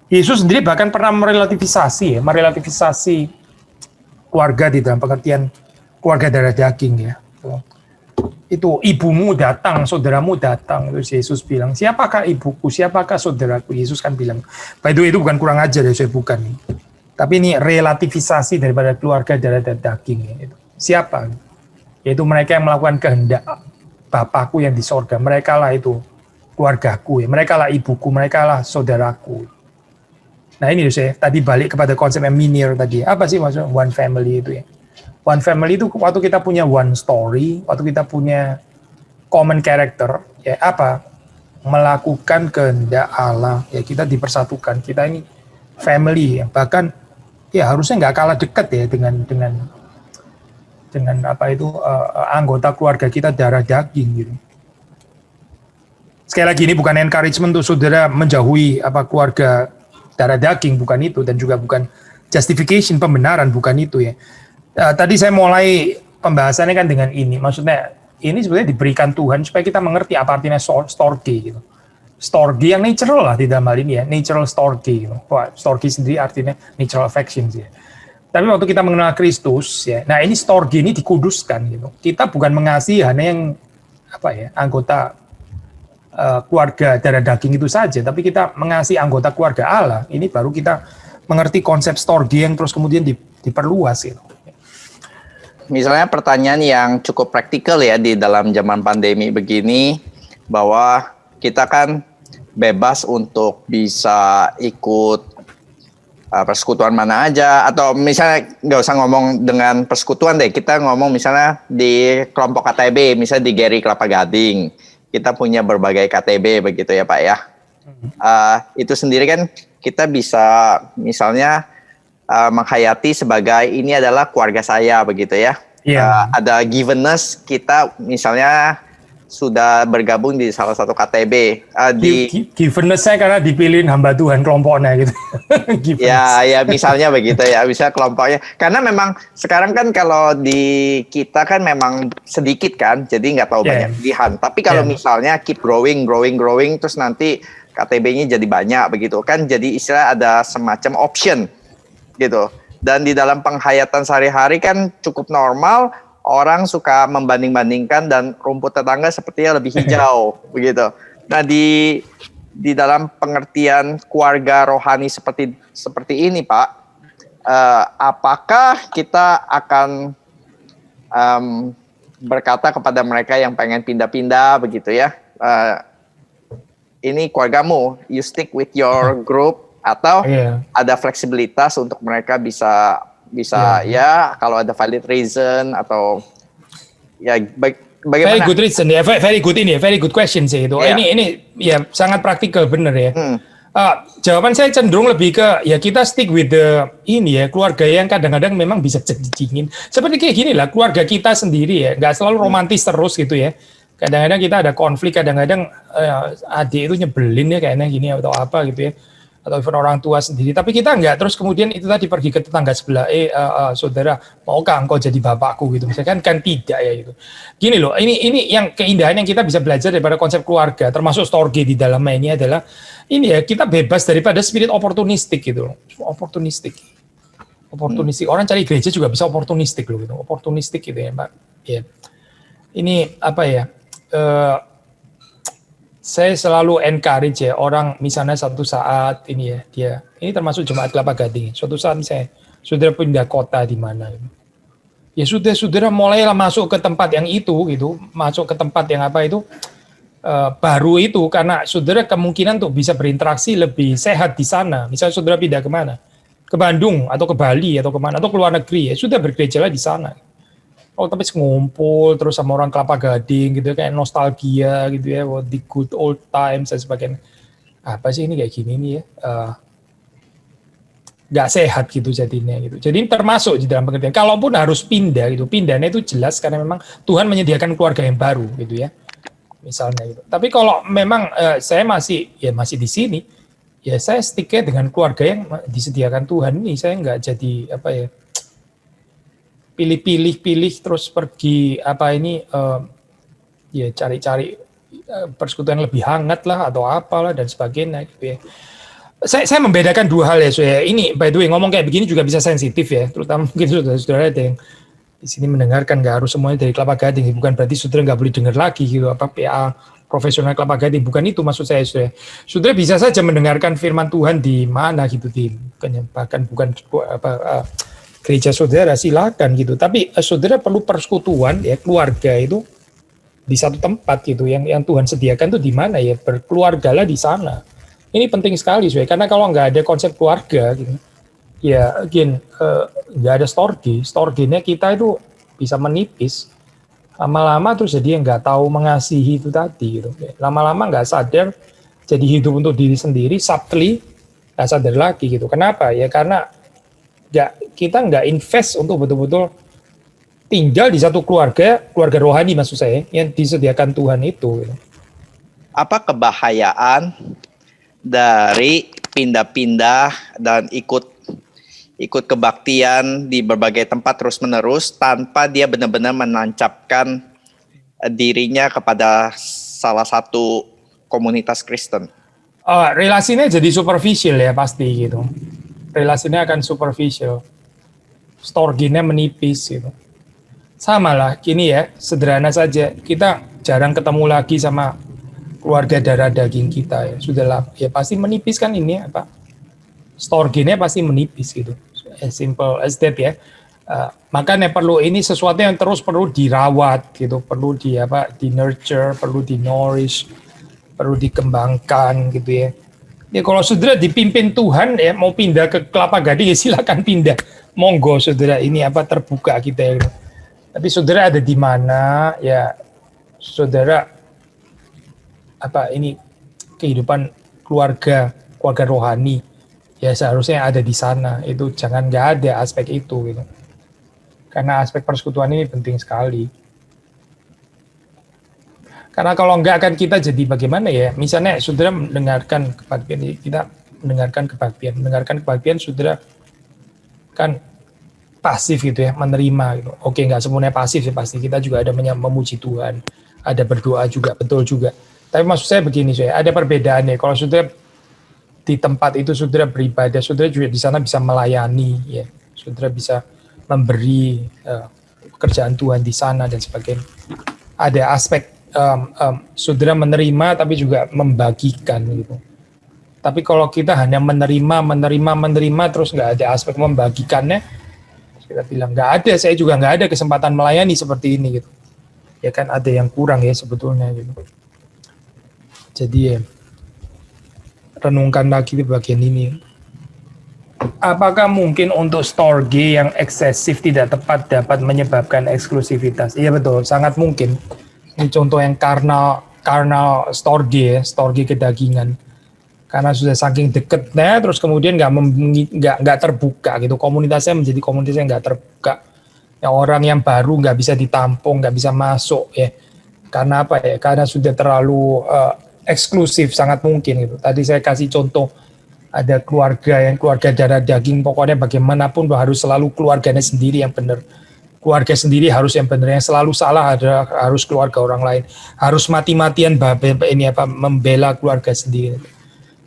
S1: Yesus sendiri bahkan pernah merelativisasi keluarga di dalam pengertian keluarga darah daging ya. Itu ibumu datang, saudaramu datang. Terus Yesus bilang, siapakah ibuku, siapakah saudaraku? Yesus kan bilang, by the way itu bukan kurang ajar ya, saya bukan. Tapi ini relativisasi daripada keluarga darah daging. Ya. Siapa? Yaitu mereka yang melakukan kehendak Bapakku yang di sorga. Mereka lah itu keluargaku. Ya. Mereka lah ibuku, mereka lah saudaraku. Nah ini saya tadi balik kepada konsep yang minir tadi. Apa sih maksudnya one family itu ya? One family itu waktu kita punya one story, waktu kita punya common character, ya apa? Melakukan kehendak Allah, ya kita dipersatukan. Kita ini family, ya. Bahkan ya harusnya nggak kalah dekat ya dengan anggota keluarga kita darah daging gitu. Sekali lagi ini bukan encouragement untuk saudara menjauhi keluarga darah daging, bukan itu, dan juga bukan justification pembenaran, bukan itu ya. Tadi saya mulai pembahasannya kan dengan ini, maksudnya ini sebenarnya diberikan Tuhan supaya kita mengerti apa artinya storge gitu. Storge yang natural lah di dalam hal ini ya, natural storge gitu. Storge sendiri artinya natural affection ya. Tapi waktu kita mengenal Kristus ya, nah ini storge ini dikuduskan gitu. Kita bukan mengasihi hanya yang anggota keluarga darah daging itu saja, tapi kita mengasihi anggota keluarga Allah. Ini baru kita mengerti konsep storge yang terus kemudian diperluas gitu.
S3: Misalnya pertanyaan yang cukup praktikal ya di dalam zaman pandemi begini, bahwa kita kan bebas untuk bisa ikut persekutuan mana aja, atau misalnya nggak usah ngomong dengan persekutuan deh, kita ngomong misalnya di kelompok KTB, misalnya di Geri Kelapa Gading, kita punya berbagai KTB begitu ya Pak ya. Itu sendiri kan kita bisa misalnya menghayati sebagai ini adalah keluarga saya begitu ya. Yeah. Ada givenness kita misalnya sudah bergabung di salah satu KTB
S1: Givenness saya karena dipilihin hamba Tuhan kelompoknya gitu.
S3: ya misalnya begitu ya, bisa kelompoknya. Karena memang sekarang kan kalau di kita kan memang sedikit kan, jadi nggak tahu banyak pilihan. Tapi kalau misalnya keep growing, terus nanti KTB-nya jadi banyak begitu kan, jadi istilah ada semacam option gitu. Dan di dalam penghayatan sehari-hari kan cukup normal. Orang suka membanding-bandingkan dan rumput tetangga sepertinya lebih hijau begitu. Nah di dalam pengertian keluarga rohani seperti ini Pak, apakah kita akan berkata kepada mereka yang pengen pindah-pindah begitu ya, ini keluargamu, you stick with your group, atau ada fleksibilitas untuk mereka bisa ya kalau ada valid reason atau ya bagaimana?
S1: Very good reason ya, very good question sih itu. Ini ya sangat praktikal bener ya. Jawaban saya cenderung lebih ke ya kita stick with the ini ya, keluarga yang kadang-kadang memang bisa dingin. Seperti kayak gini lah, keluarga kita sendiri ya, nggak selalu romantis terus gitu ya. Kadang-kadang kita ada konflik, kadang-kadang adik itu nyebelin ya kayaknya gini atau apa gitu ya. Atau even orang tua sendiri, tapi kita enggak terus kemudian itu tadi pergi ke tetangga sebelah, saudara maukah engkau jadi bapakku gitu, misalkan kan tidak ya gitu. Gini loh, ini yang keindahan yang kita bisa belajar daripada konsep keluarga, termasuk storge di dalamnya ini adalah ini ya, kita bebas daripada spirit oportunistik gitu, oportunistik. Orang cari gereja juga bisa oportunistik loh gitu, oportunistik gitu ya Pak. Ya. Ini apa ya? Saya selalu encourage ya orang misalnya satu saat ini ya ini termasuk jemaat Kelapa Gading. Suatu saat misalnya saudara pindah kota di mana, ya sudah saudara mulailah masuk ke tempat yang itu gitu, masuk ke tempat yang apa itu baru itu karena saudara kemungkinan untuk bisa berinteraksi lebih sehat di sana. Misalnya saudara pindah kemana, ke Bandung atau ke Bali atau kemana atau ke luar negeri ya sudah bergerejalah di sana. Oh tapi ngumpul terus sama orang Kelapa Gading gitu kayak nostalgia gitu ya, the good old times dan sebagainya. Apa sih ini kayak gini nih ya, nggak sehat gitu jadinya gitu. Jadi termasuk di dalam pengertian. Kalaupun harus pindah gitu, pindahnya itu jelas karena memang Tuhan menyediakan keluarga yang baru gitu ya, misalnya gitu. Tapi kalau memang saya masih di sini, ya saya stick dengan keluarga yang disediakan Tuhan ini. Saya nggak jadi apa ya, pilih terus pergi apa ini ya cari-cari persekutuan lebih hangat lah atau apalah dan sebagainya gitu ya. Saya membedakan dua hal ya. Ini by the way ngomong kayak begini juga bisa sensitif ya, terutama mungkin saudara ada yang di sini mendengarkan, nggak harus semuanya dari Kelapa Gading, bukan berarti saudara nggak boleh dengar lagi gitu apa PA profesional Kelapa Gading, bukan itu maksud saya. Saudara bisa saja mendengarkan firman Tuhan di mana gitu, bahkan bukan apa gereja saudara, silakan gitu. Tapi saudara perlu persekutuan ya, keluarga itu di satu tempat gitu. Yang Tuhan sediakan itu di mana ya, berkeluargalah di sana. Ini penting sekali karena kalau nggak ada konsep keluarga gitu, ya again nggak ada storge-nya kita itu bisa menipis. Lama-lama terus jadi nggak tahu mengasihi itu tadi gitu. Lama-lama nggak sadar, jadi hidup untuk diri sendiri, subtly nggak sadar lagi gitu. Kenapa ya? Karena kita nggak invest untuk betul-betul tinggal di satu keluarga rohani maksud saya yang disediakan Tuhan itu. Gitu.
S3: Apa kebahayaan dari pindah-pindah dan ikut kebaktian di berbagai tempat terus-menerus tanpa dia benar-benar menancapkan dirinya kepada salah satu komunitas Kristen?
S1: Relasinya jadi superficial ya pasti gitu. Relasinya akan superficial, storge-nya menipis gitu. Sama lah, gini ya, sederhana saja. Kita jarang ketemu lagi sama keluarga darah daging kita ya. Sudahlah, ya pasti menipis kan ini apa? Storge-nya pasti menipis gitu. As simple as that ya. Makanya perlu ini sesuatu yang terus perlu dirawat gitu, perlu di nurture, perlu di nourish, perlu dikembangkan gitu ya. Ya kalau saudara dipimpin Tuhan ya mau pindah ke Kelapa Gading ya silakan pindah, monggo saudara, ini terbuka kita ya. Tapi saudara ada di mana ya saudara ini kehidupan keluarga rohani ya seharusnya ada di sana, itu jangan nggak ada aspek itu gitu. Karena aspek persekutuan ini penting sekali. Karena kalau enggak kan kita jadi bagaimana ya? Misalnya saudara mendengarkan kebaktian, kita mendengarkan kebaktian saudara kan pasif gitu ya, menerima gitu. Oke, enggak semuanya pasif sih pasti. Kita juga ada memuji Tuhan, ada berdoa juga, betul juga. Tapi maksud saya begini, saya ada perbedaannya. Kalau saudara di tempat itu saudara beribadah, saudara juga di sana bisa melayani, ya. Saudara bisa memberi pekerjaan Tuhan di sana dan sebagainya. Ada aspek saudara menerima tapi juga membagikan gitu. Tapi kalau kita hanya menerima terus nggak ada aspek membagikannya, kita bilang nggak ada. Saya juga nggak ada kesempatan melayani seperti ini gitu. Ya kan ada yang kurang ya sebetulnya gitu. Jadi ya, renungkan lagi di bagian ini. Apakah mungkin untuk storge yang eksesif tidak tepat dapat menyebabkan eksklusivitas? Iya betul, sangat mungkin. Ini contoh yang karena storge kedagingan. Karena sudah saking deketnya, terus kemudian nggak terbuka gitu. Komunitasnya menjadi komunitas yang nggak terbuka. Ya, orang yang baru nggak bisa ditampung, nggak bisa masuk ya. Karena apa ya? Karena sudah terlalu eksklusif, sangat mungkin gitu. Tadi saya kasih contoh ada keluarga darah daging, pokoknya bagaimanapun harus selalu keluarganya sendiri yang benar. Keluarga sendiri harus yang benar, yang selalu salah harus keluarga orang lain. Harus mati-matian membela keluarga sendiri.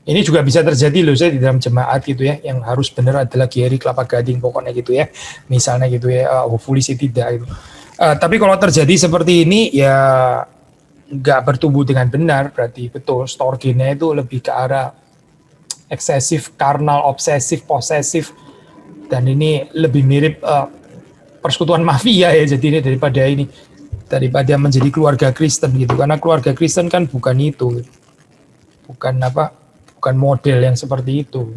S1: Ini juga bisa terjadi loh saya di dalam jemaat gitu ya, yang harus benar adalah Geri Kelapa Gading pokoknya gitu ya. Misalnya gitu ya, hopefully sih tidak gitu. Tapi kalau terjadi seperti ini ya nggak bertumbuh dengan benar, berarti betul storge-nya itu lebih ke arah eksesif, karnal, obsesif, posesif, dan ini lebih mirip persekutuan mafia ya jadi ini daripada menjadi keluarga Kristen gitu, karena keluarga Kristen kan bukan itu, bukan model yang seperti itu.